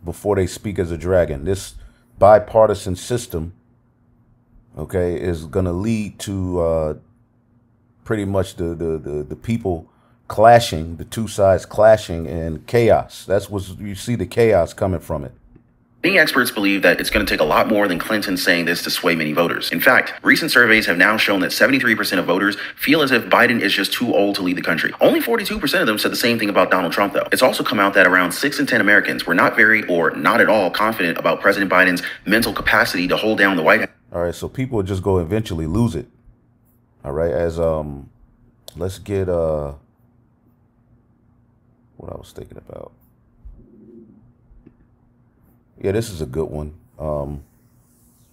before they speak as a dragon. This bipartisan system, okay, is going to lead to pretty much the people clashing, the two sides clashing, and chaos. That's what you see, the chaos coming from it. Many experts believe that it's going to take a lot more than Clinton saying this to sway many voters. In fact, recent surveys have now shown that 73% of voters feel as if Biden is just too old to lead the country. Only 42% of them said the same thing about Donald Trump, though. It's also come out that around 6 in 10 Americans were not very or not at all confident about President Biden's mental capacity to hold down the White House. All right, so people just go eventually lose it. All right, as let's get what I was thinking about. Yeah, this is a good one.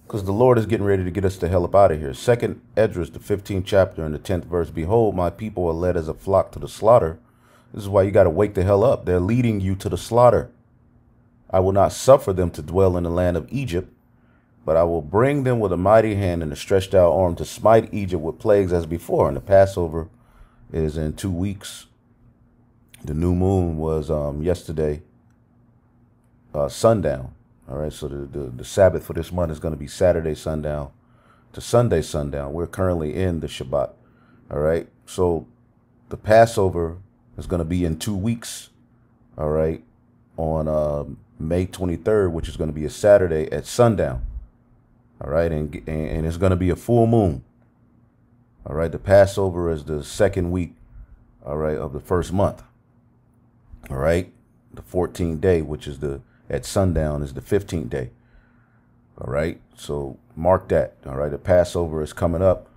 Because the Lord is getting ready to get us the hell up out of here. 2nd Esdras, the 15th chapter and the 10th verse. Behold, my people are led as a flock to the slaughter. This is why you got to wake the hell up. They're leading you to the slaughter. I will not suffer them to dwell in the land of Egypt, but I will bring them with a mighty hand and a stretched out arm to smite Egypt with plagues as before. And the Passover is in 2 weeks. The new moon was yesterday, sundown. All right, so the Sabbath for this month is going to be Saturday sundown to Sunday sundown. We're currently in the Shabbat. All right, so the Passover is going to be in 2 weeks. All right, on May 23rd, which is going to be a Saturday at sundown. All right, and it's going to be a full moon. All right, the Passover is the 2nd week, all right, of the 1st month. All right, the 14th day, which is at sundown, is the 15th day. All right, so mark that. All right, the Passover is coming up,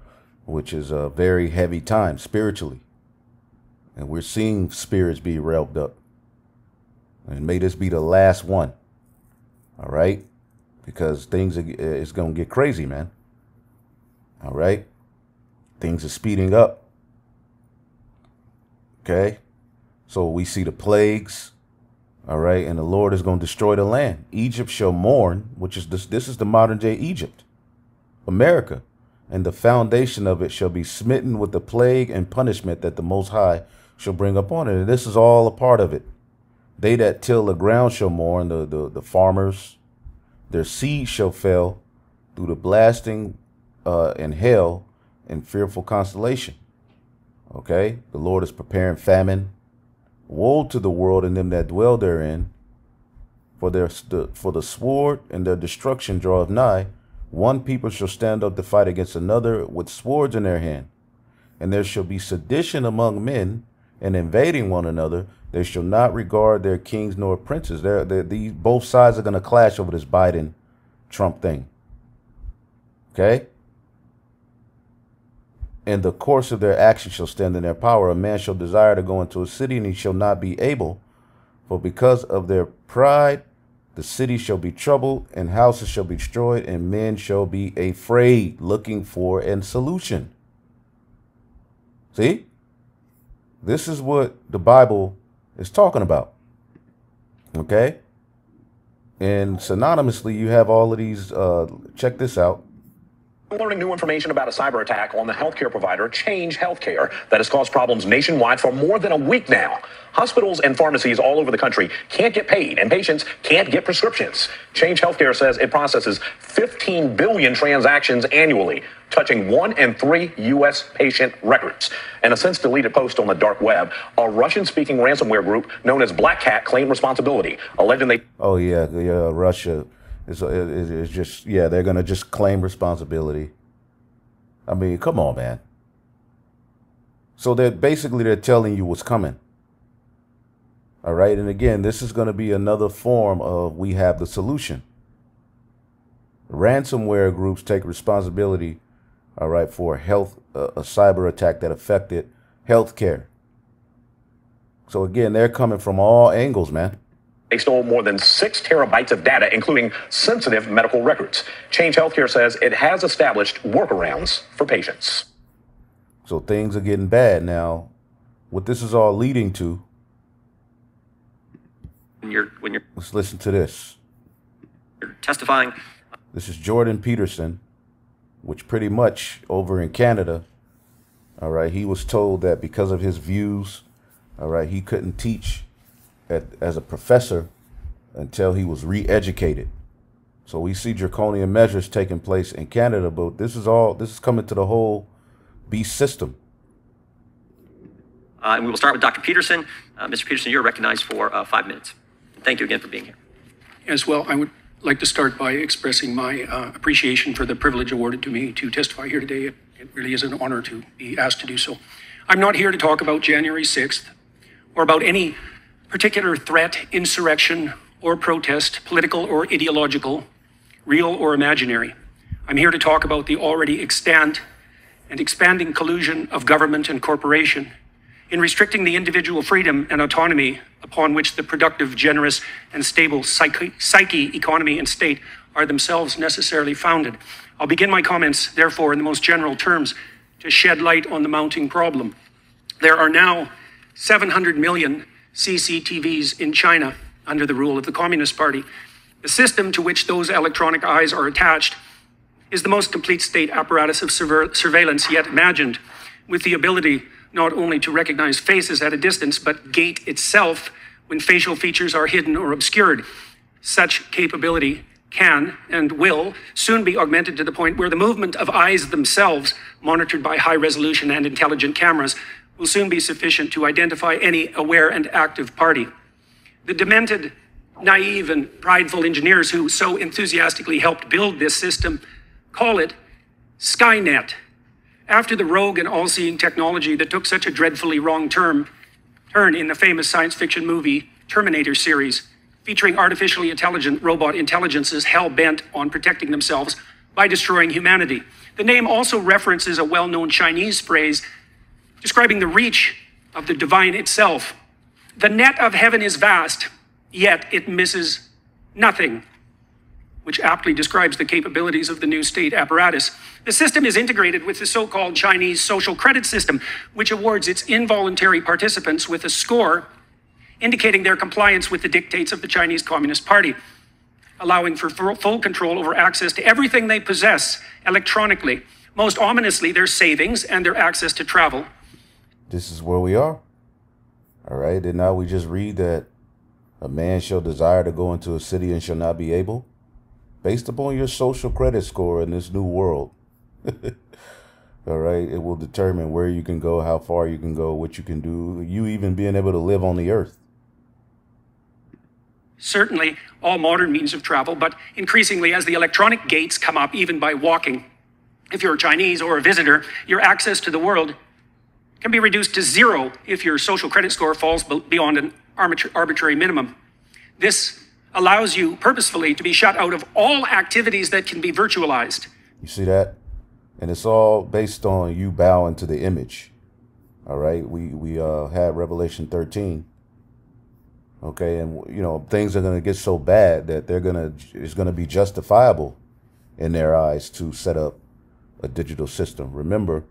which is a very heavy time spiritually. And we're seeing spirits be revved up. And may this be the last one. All right, because things it's going to get crazy, man. All right, things are speeding up. Okay, so we see the plagues. All right, and the Lord is going to destroy the land. Egypt shall mourn, which is this is the modern day Egypt, America, and the foundation of it shall be smitten with the plague and punishment that the Most High shall bring upon it. And this is all a part of it. They that till the ground shall mourn, the farmers, their seed shall fail through the blasting and hail and fearful constellation. Okay, the Lord is preparing famine. Woe to the world and them that dwell therein, for the sword and their destruction draweth nigh. One people shall stand up to fight against another with swords in their hand. And there shall be sedition among men, and invading one another. They shall not regard their kings nor princes. These both sides are going to clash over this Biden-Trump thing. Okay? In the course of their action shall stand in their power. A man shall desire to go into a city, and he shall not be able. For because of their pride, the city shall be troubled, and houses shall be destroyed, and men shall be afraid, looking for a solution. See? This is what the Bible is talking about. Okay? And synonymously, you have all of these. Check this out. Learning new information about a cyber attack on the healthcare provider Change Healthcare that has caused problems nationwide for more than a week now. Hospitals and pharmacies all over the country can't get paid, and patients can't get prescriptions. Change Healthcare says it processes 15 billion transactions annually, touching 1 in 3 U.S. patient records. In a since-deleted post on the dark web, a Russian-speaking ransomware group known as Black Cat claimed responsibility, alleging they... Oh, yeah, Russia... It's just, yeah, they're going to just claim responsibility. I mean, come on, man. So they're telling you what's coming. All right. And again, this is going to be another form of we have the solution. Ransomware groups take responsibility, all right, for a cyber attack that affected healthcare. So again, they're coming from all angles, man. They stole more than 6 terabytes of data, including sensitive medical records. Change Healthcare says it has established workarounds for patients. So things are getting bad now. What this is all leading to. Let's listen to this. You're testifying. This is Jordan Peterson, which pretty much over in Canada. All right. He was told that because of his views, all right, he couldn't teach as a professor until he was re-educated. So we see draconian measures taking place in Canada, but this is coming to the whole beast system. And we will start with Dr. Peterson. Mr. Peterson, you're recognized for 5 minutes. Thank you again for being here. As well, I would like to start by expressing my appreciation for the privilege awarded to me to testify here today. It really is an honor to be asked to do so. I'm not here to talk about January 6th or about any particular threat, insurrection, or protest, political or ideological, real or imaginary. I'm here to talk about the already extant and expanding collusion of government and corporation in restricting the individual freedom and autonomy upon which the productive, generous, and stable psyche, economy, and state are themselves necessarily founded. I'll begin my comments, therefore, in the most general terms to shed light on the mounting problem. There are now 700 million CCTVs in China under the rule of the Communist Party. The system to which those electronic eyes are attached is the most complete state apparatus of surveillance yet imagined, with the ability not only to recognize faces at a distance, but gait itself when facial features are hidden or obscured. Such capability can and will soon be augmented to the point where the movement of eyes themselves, monitored by high-resolution and intelligent cameras, will soon be sufficient to identify any aware and active party. The demented, naive, and prideful engineers who so enthusiastically helped build this system call it Skynet, after the rogue and all-seeing technology that took such a dreadfully wrong turn in the famous science fiction movie Terminator series, featuring artificially intelligent robot intelligences hell-bent on protecting themselves by destroying humanity. The name also references a well-known Chinese phrase describing the reach of the divine itself. The net of heaven is vast, yet it misses nothing, which aptly describes the capabilities of the new state apparatus. The system is integrated with the so-called Chinese social credit system, which awards its involuntary participants with a score indicating their compliance with the dictates of the Chinese Communist Party, allowing for full control over access to everything they possess electronically, most ominously their savings and their access to travel. This is where we are. All right. And now we just read that a man shall desire to go into a city and shall not be able, based upon your social credit score in this new world. All right. It will determine where you can go, how far you can go, what you can do, you even being able to live on the earth. Certainly all modern means of travel, but increasingly as the electronic gates come up, even by walking. If you're a Chinese or a visitor, your access to the world can be reduced to zero if your social credit score falls beyond an arbitrary minimum. This allows you purposefully to be shut out of all activities that can be virtualized. You see that? And it's all based on you bowing to the image. All right. We had Revelation 13. Okay. And, you know, things are going to get so bad that it's going to be justifiable in their eyes to set up a digital system. Remember,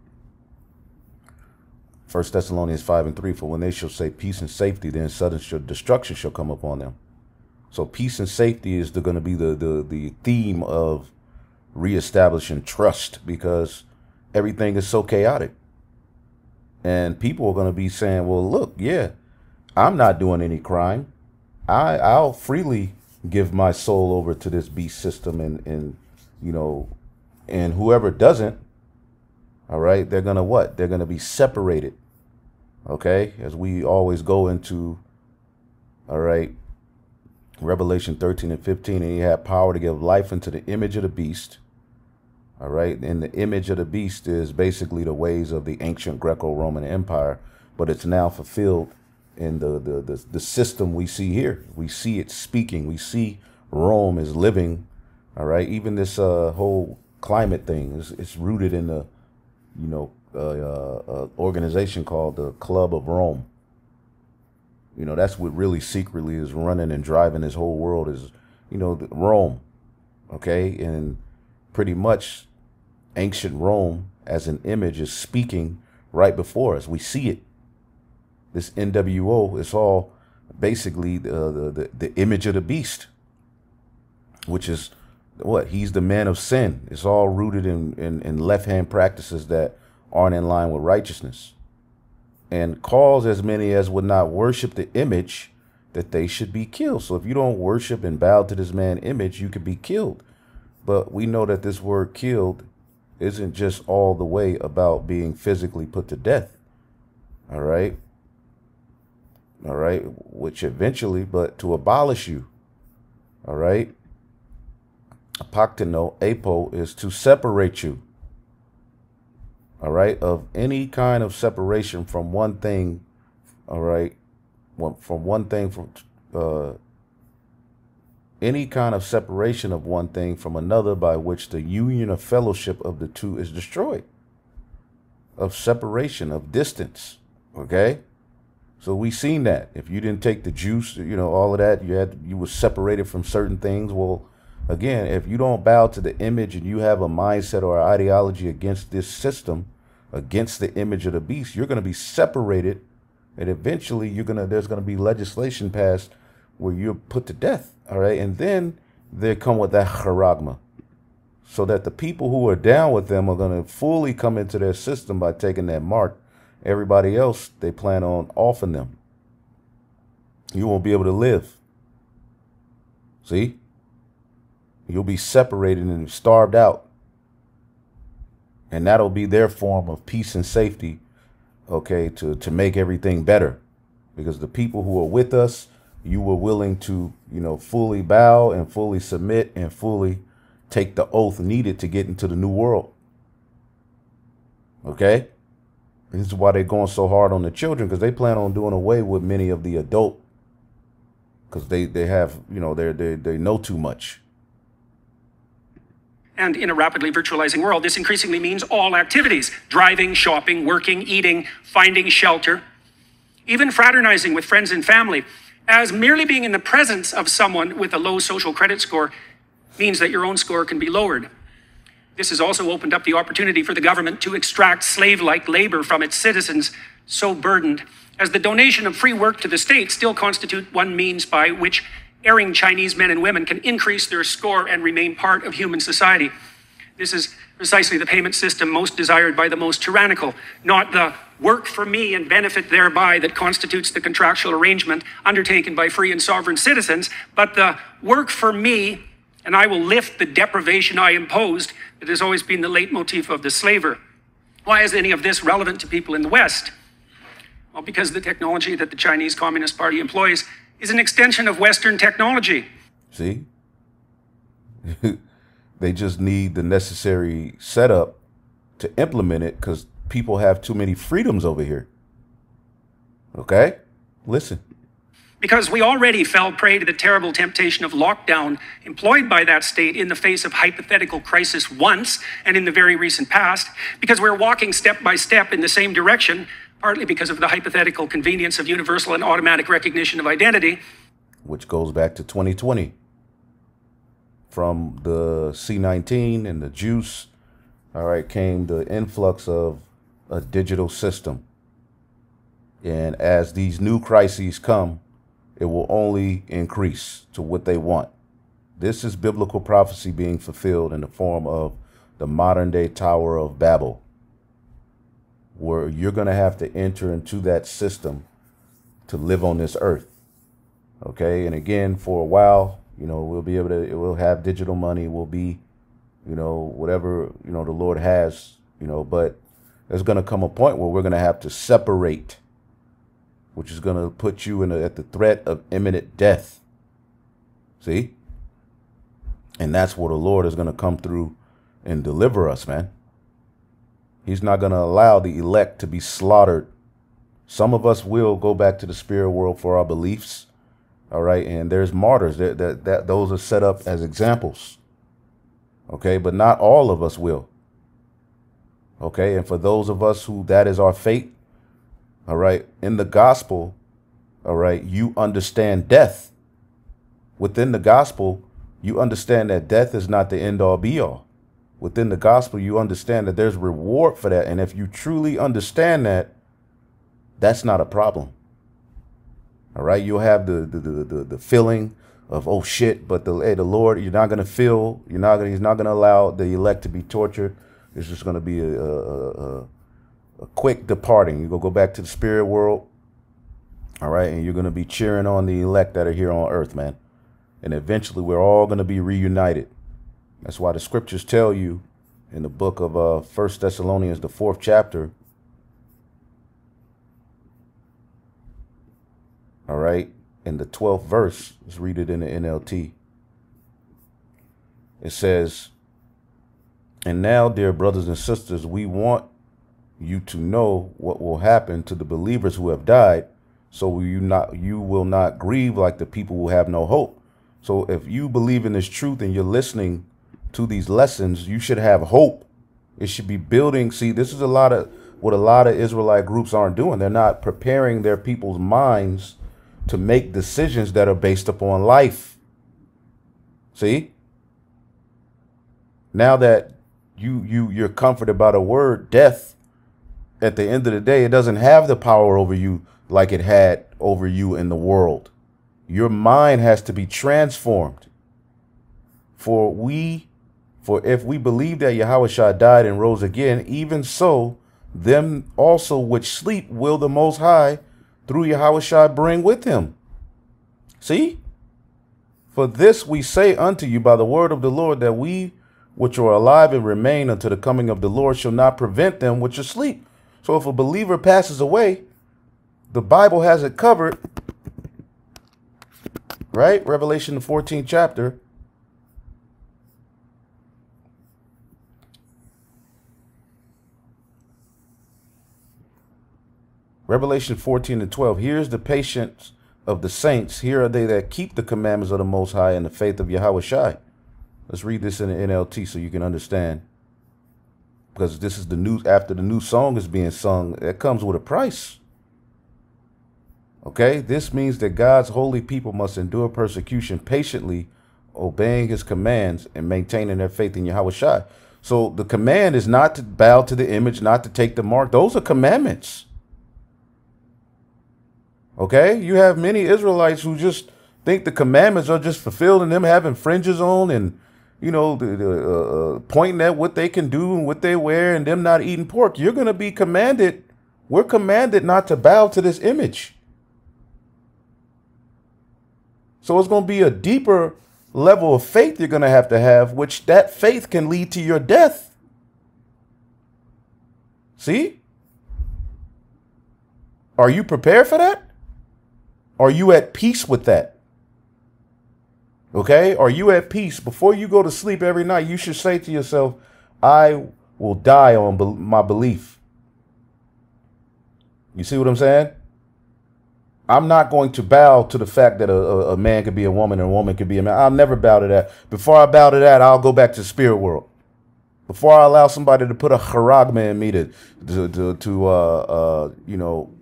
1 Thessalonians 5:3, for when they shall say peace and safety, then sudden destruction shall come upon them. So peace and safety is going to be the theme of reestablishing trust, because everything is so chaotic. And people are going to be saying, well, look, yeah, I'm not doing any crime. I'll freely give my soul over to this beast system, and you know, and whoever doesn't, all right, they're going to what? They're going to be separated. Okay, as we always go into, all right, Revelation 13 and 15, and he had power to give life into the image of the beast. All right, and the image of the beast is basically the ways of the ancient Greco-Roman Empire, but it's now fulfilled in the system we see here. We see it speaking. We see Rome is living. All right, even this whole climate thing it's rooted in the, you know, organization called the Club of Rome. You know, that's what really secretly is running and driving this whole world is, you know, Rome. Okay. And pretty much ancient Rome as an image is speaking right before us. We see it. This NWO is all basically the image of the beast, which is what? He's the man of sin. It's all rooted in left-hand practices that aren't in line with righteousness, and calls as many as would not worship the image that they should be killed. So if you don't worship and bow to this man image, you could be killed. But we know that this word killed isn't just all the way about being physically put to death. All right. All right. Which eventually, but to abolish you. All right. Apoktino, apo, is to separate you. All right, of any kind of separation from one thing. All right, from one thing, from any kind of separation of one thing from another, by which the union of fellowship of the two is destroyed, of separation, of distance. Okay, So we seen that. If you didn't take the juice, you know, all of that, you were separated from certain things. Well, again, if you don't bow to the image and you have a mindset or ideology against this system, against the image of the beast, you're going to be separated, and eventually there's going to be legislation passed where you're put to death. All right, and then they come with that charagma, so that the people who are down with them are going to fully come into their system by taking that mark. Everybody else, they plan on offing them. You won't be able to live. See? You'll be separated and starved out. And that'll be their form of peace and safety, okay, to make everything better. Because the people who are with us, you were willing to, you know, fully bow and fully submit and fully take the oath needed to get into the new world. Okay? This is why they're going so hard on the children, because they plan on doing away with many of the adult, because they have, you know, they know too much. And in a rapidly virtualizing world, this increasingly means all activities: driving, shopping, working, eating, finding shelter, even fraternizing with friends and family, as merely being in the presence of someone with a low social credit score means that your own score can be lowered. This has also opened up the opportunity for the government to extract slave-like labor from its citizens, so burdened, as the donation of free work to the state still constitute one means by which erring Chinese men and women can increase their score and remain part of human society. This is precisely the payment system most desired by the most tyrannical, not the work for me and benefit thereby that constitutes the contractual arrangement undertaken by free and sovereign citizens, but the work for me and I will lift the deprivation I imposed that has always been the leitmotif of the slaver. Why is any of this relevant to people in the West? Well, because the technology that the Chinese Communist Party employs is an extension of Western technology. See? They just need the necessary setup to implement it, because people have too many freedoms over here. Okay? Listen. Because we already fell prey to the terrible temptation of lockdown employed by that state in the face of hypothetical crisis once and in the very recent past, because we're walking step by step in the same direction, partly because of the hypothetical convenience of universal and automatic recognition of identity. Which goes back to 2020. From the C-19 and the juice, all right, came the influx of a digital system. And as these new crises come, it will only increase to what they want. This is biblical prophecy being fulfilled in the form of the modern day Tower of Babel, where you're going to have to enter into that system to live on this earth. Okay. And again, for a while, you know, we'll be able to, we'll have digital money, we'll be, you know, whatever, you know, the Lord has, you know, but there's going to come a point where we're going to have to separate, which is going to put you at the threat of imminent death. See? And that's where the Lord is going to come through and deliver us, man. He's not going to allow the elect to be slaughtered. Some of us will go back to the spirit world for our beliefs. All right. And there's martyrs that those are set up as examples. Okay. But not all of us will. Okay. And for those of us who that is our fate, all right, in the gospel, all right, you understand death. Within the gospel, you understand that death is not the end all be all. Within the gospel, you understand that there's reward for that. And if you truly understand that, that's not a problem. All right, you'll have the feeling of, oh shit, but the Lord, you're not going to feel, he's not going to allow the elect to be tortured. It's just going to be a quick departing. You're going to go back to the spirit world. All right. And you're going to be cheering on the elect that are here on earth, man. And eventually we're all going to be reunited. That's why the scriptures tell you in the book of 1 Thessalonians, the 4th chapter. All right. In the 12th verse, let's read it in the NLT. It says, "And now, dear brothers and sisters, we want you to know what will happen to the believers who have died, so you will not grieve like the people who have no hope." So if you believe in this truth and you're listening to these lessons, you should have hope. It should be building. See, this is a lot what a lot of Israelite groups aren't doing. They're not preparing their people's minds to make decisions that are based upon life. See? Now that you're comforted by the word, death, at the end of the day, it doesn't have the power over you like it had over you in the world. Your mind has to be transformed. For if we believe that Yahushua died and rose again, even so, them also which sleep will the Most High through Yahushua bring with him. See? For this we say unto you by the word of the Lord, that we which are alive and remain unto the coming of the Lord shall not prevent them which are asleep. So if a believer passes away, the Bible has it covered, right? Revelation, the 14th chapter. Revelation 14 and 12. Here's the patience of the saints. Here are they that keep the commandments of the Most High and the faith of Yahushua. Let's read this in the NLT so you can understand. Because this is the new, after the new song is being sung, that comes with a price. Okay, this means that God's holy people must endure persecution patiently, obeying his commands and maintaining their faith in Yahushua. So the command is not to bow to the image, not to take the mark. Those are commandments. Okay, you have many Israelites who just think the commandments are just fulfilled in them having fringes on and, you know, pointing at what they can do and what they wear and them not eating pork. You're going to be commanded. We're commanded not to bow to this image. So it's going to be a deeper level of faith you're going to have, which that faith can lead to your death. See? Are you prepared for that? Are you at peace with that? Okay? Are you at peace? Before you go to sleep every night, you should say to yourself, I will die on my belief. You see what I'm saying? I'm not going to bow to the fact that a man could be a woman and a woman could be a man. I'll never bow to that. Before I bow to that, I'll go back to the spirit world. Before I allow somebody to put a charagma in me to you know,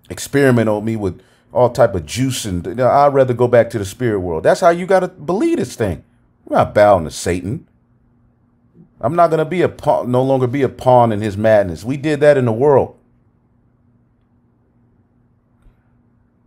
experiment on me with all type of juice, and you know, I'd rather go back to the spirit world. That's how you got to believe this thing. I'm not bowing to Satan. I'm not going to be no longer be a pawn in his madness. We did that in the world.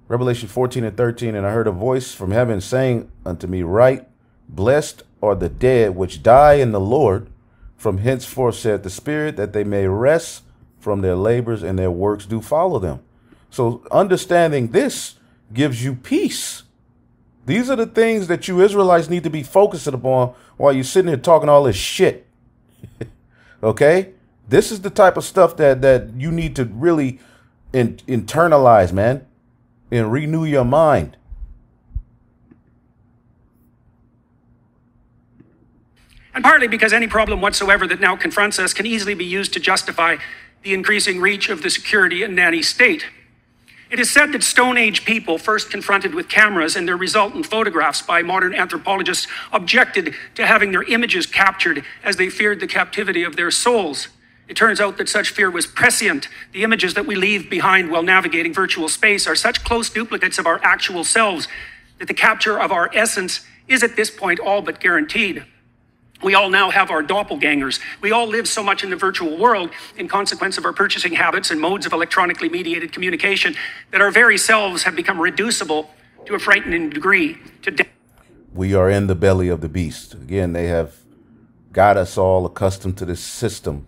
Revelation 14 and 13, and I heard a voice from heaven saying unto me, Write, blessed are the dead which die in the Lord, from henceforth saith the Spirit, that they may rest from their labors, and their works do follow them. So understanding this gives you peace. These are the things that you Israelites need to be focusing upon while you're sitting here talking all this shit. Okay? This is the type of stuff that you need to really internalize, man, and renew your mind. And partly because any problem whatsoever that now confronts us can easily be used to justify the increasing reach of the security and nanny state. It is said that Stone Age people, first confronted with cameras and their resultant photographs by modern anthropologists, objected to having their images captured as they feared the captivity of their souls. It turns out that such fear was prescient. The images that we leave behind while navigating virtual space are such close duplicates of our actual selves that the capture of our essence is at this point all but guaranteed. We all now have our doppelgangers. We all live so much in the virtual world in consequence of our purchasing habits and modes of electronically mediated communication that our very selves have become reducible to a frightening degree to death. We are in the belly of the beast. Again, they have got us all accustomed to this system,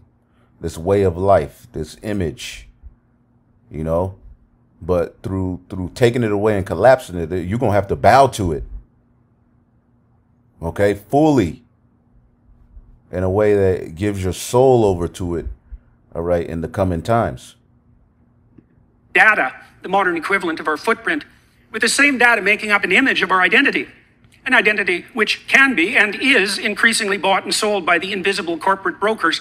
this way of life, this image, you know, but through taking it away and collapsing it, you're going to have to bow to it. Okay, fully. In a way that gives your soul over to it, all right, in the coming times. Data, the modern equivalent of our footprint, with the same data making up an image of our identity. An identity which can be and is increasingly bought and sold by the invisible corporate brokers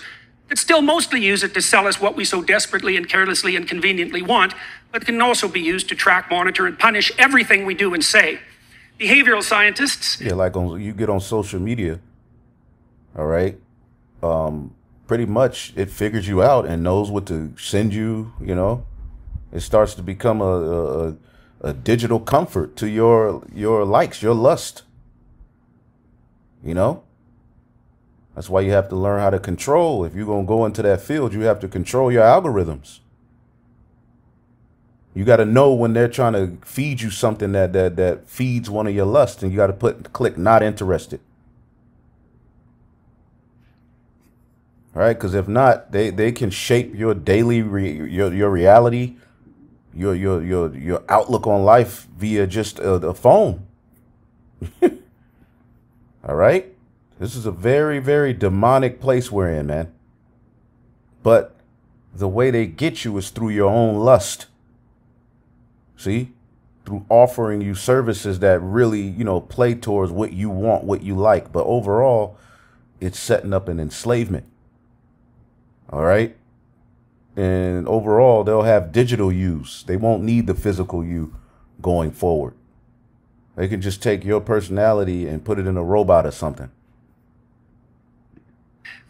that still mostly use it to sell us what we so desperately and carelessly and conveniently want, but can also be used to track, monitor, and punish everything we do and say. Behavioral scientists... Yeah, like you get on social media, all right? pretty much it figures you out and knows what to send you, you know. It starts to become a digital comfort to your likes, your lust. You know? That's why you have to learn how to control. If you're going to go into that field, you have to control your algorithms. You got to know when they're trying to feed you something that feeds one of your lusts, and you got to click not interested. All right? Because if not, they can shape your daily your reality, your outlook on life via just a phone. All right? This is a very, very demonic place we're in, man. But the way they get you is through your own lust. See? Through offering you services that really, you know, play towards what you want, what you like. But overall, it's setting up an enslavement. All right? And overall, they'll have digital use. They won't need the physical you going forward. They can just take your personality and put it in a robot or something.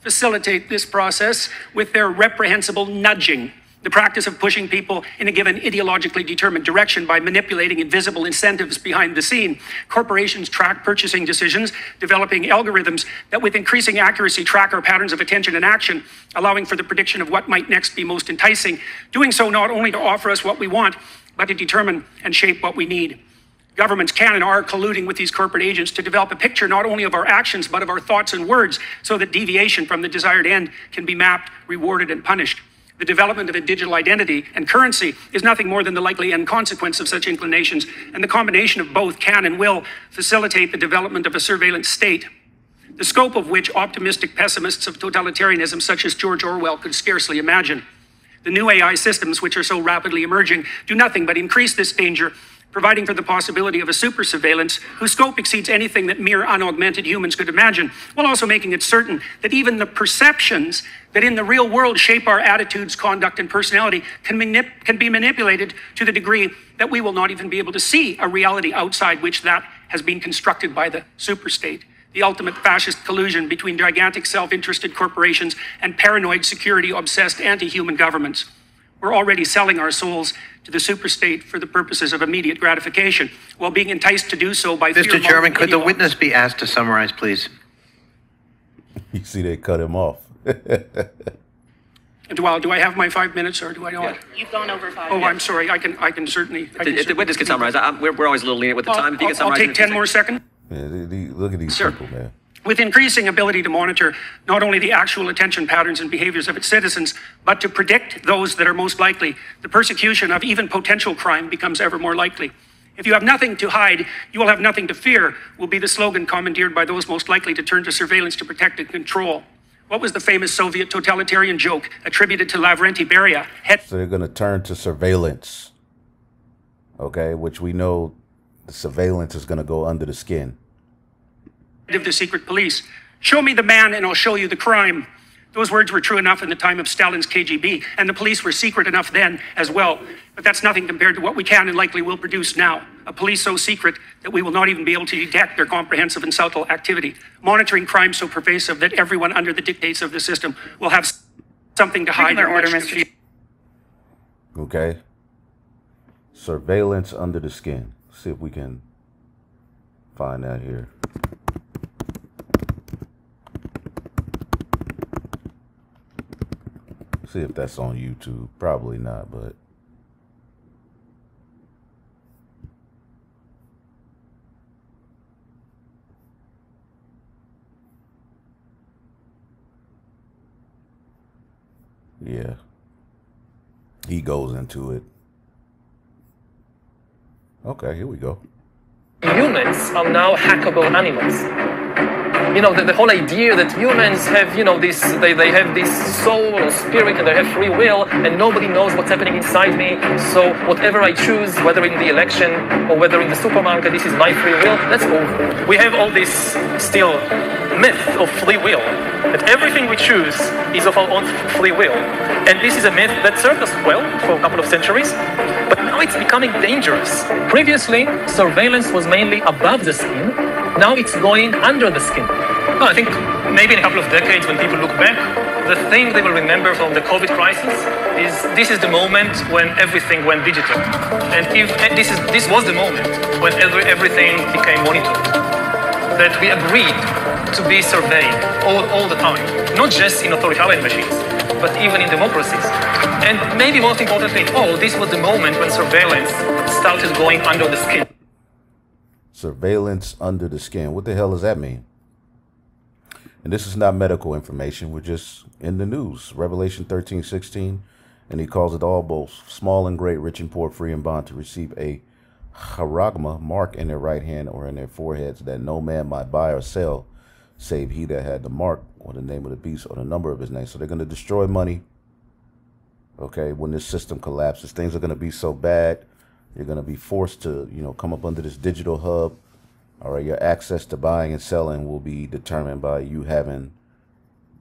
Facilitate this process with their reprehensible nudging, the practice of pushing people in a given ideologically determined direction by manipulating invisible incentives behind the scene. Corporations track purchasing decisions, developing algorithms that with increasing accuracy track our patterns of attention and action, allowing for the prediction of what might next be most enticing, doing so not only to offer us what we want, but to determine and shape what we need. Governments can and are colluding with these corporate agents to develop a picture not only of our actions, but of our thoughts and words, so that deviation from the desired end can be mapped, rewarded, and punished. The development of a digital identity and currency is nothing more than the likely end consequence of such inclinations, and the combination of both can and will facilitate the development of a surveillance state, the scope of which optimistic pessimists of totalitarianism such as George Orwell could scarcely imagine. The new AI systems, which are so rapidly emerging, do nothing but increase this danger, providing for the possibility of a super surveillance whose scope exceeds anything that mere unaugmented humans could imagine, while also making it certain that even the perceptions that in the real world shape our attitudes, conduct, and personality can be manipulated to the degree that we will not even be able to see a reality outside which that has been constructed by the superstate. The ultimate fascist collusion between gigantic self-interested corporations and paranoid security-obsessed anti-human governments. We're already selling our souls to the superstate for the purposes of immediate gratification, while being enticed to do so by Mr. Chairman, could the witness be asked to summarize, please? You see, they cut him off. Do I have my 5 minutes, or do I not? You've gone over 5 Oh, minutes. I'm sorry. I can certainly. If the witness can summarize, we're always a little lenient with the time. If you can summarize, I'll take 10 more seconds. Yeah, look at these people, man. With increasing ability to monitor not only the actual attention patterns and behaviors of its citizens, but to predict those that are most likely, the persecution of even potential crime becomes ever more likely. If you have nothing to hide, you will have nothing to fear, will be the slogan commandeered by those most likely to turn to surveillance to protect and control. What was the famous Soviet totalitarian joke attributed to Lavrenti Beria? So they're going to turn to surveillance, okay, which we know the surveillance is going to go under the skin. Of the secret police. Show me the man and I'll show you the crime. Those words were true enough in the time of Stalin's KGB, and the police were secret enough then as well. But that's nothing compared to what we can and likely will produce now. A police so secret that we will not even be able to detect their comprehensive and subtle activity. Monitoring crime so pervasive that everyone under the dictates of the system will have something to hide. Okay. Surveillance under the skin. See if we can find that here. See if that's on YouTube. Probably not, but yeah, he goes into it. Okay, here we go. Humans are now hackable animals. You know, the whole idea that humans have, you know, this, they have this soul or spirit and they have free will and nobody knows what's happening inside me. So whatever I choose, whether in the election or whether in the supermarket, this is my free will, that's over. We have all this still myth of free will, that everything we choose is of our own free will. And this is a myth that served us well for a couple of centuries, but now it's becoming dangerous. Previously, surveillance was mainly above the skin. Now it's going under the skin. No, I think maybe in a couple of decades when people look back, the thing they will remember from the COVID crisis is this is the moment when everything went digital. And if this was the moment when everything became monitored, that we agreed to be surveyed all the time, not just in authoritarian machines, but even in democracies. And maybe most importantly of all, this was the moment when surveillance started going under the skin. Surveillance under the skin. What the hell does that mean? And this is not medical information. We're just in the news. Revelation 13:16. And he calls it all both small and great, rich and poor, free and bond, to receive a charagma mark in their right hand or in their foreheads, that no man might buy or sell, save he that had the mark or the name of the beast or the number of his name. So they're going to destroy money. Okay, when this system collapses, things are going to be so bad. You're going to be forced to, come up under this digital hub. All right, your access to buying and selling will be determined by you having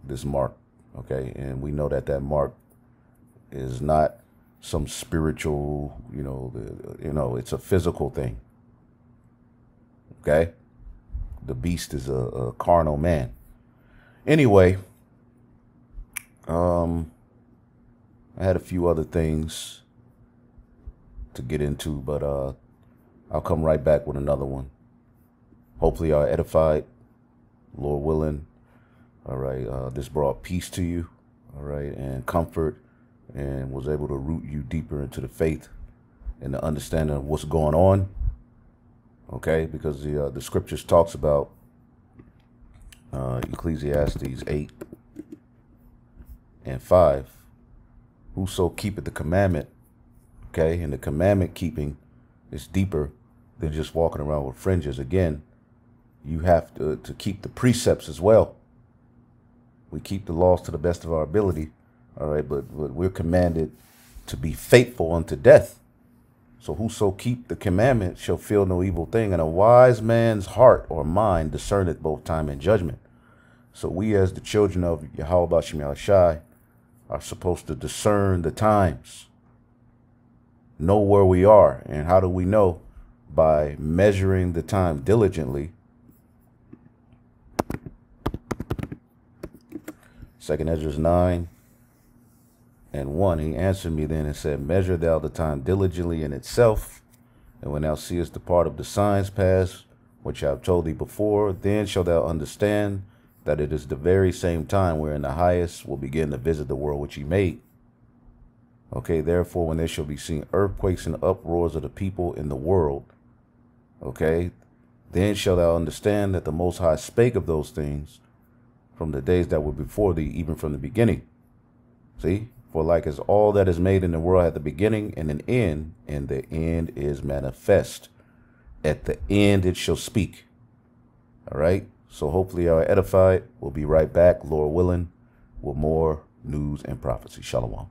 this mark. Okay, and we know that that mark is not some spiritual, it's a physical thing. Okay, the beast is a carnal man. Anyway, I had a few other things to get into, but I'll come right back with another one. Hopefully y'all edified, Lord willing. All right, this brought peace to you, all right, and comfort, and was able to root you deeper into the faith and the understanding of what's going on. Okay, because the scriptures talks about Ecclesiastes 8:5. Whoso keepeth the commandment, okay, and the commandment keeping is deeper than just walking around with fringes. Again, you have to keep the precepts as well. We keep the laws to the best of our ability, all right, but we're commanded to be faithful unto death. So whoso keep the commandment shall feel no evil thing, and a wise man's heart or mind discerneth both time and judgment. So we, as the children of Yahweh B'Shem Yahushai, are supposed to discern the times, know where we are. And how do we know? By measuring the time diligently. 2nd Ezra 9:1. He answered me then and said, measure thou the time diligently in itself, and when thou seest the part of the signs pass, which I have told thee before, then shalt thou understand that it is the very same time wherein the highest will begin to visit the world which he made. Okay, therefore, when there shall be seen earthquakes and uproars of the people in the world, okay, then shalt thou understand that the Most High spake of those things from the days that were before thee, even from the beginning. See, for like as all that is made in the world had the beginning and an end, and the end is manifest. At the end it shall speak. All right. So hopefully you are edified. We'll be right back, Lord willing, with more news and prophecy. Shalom.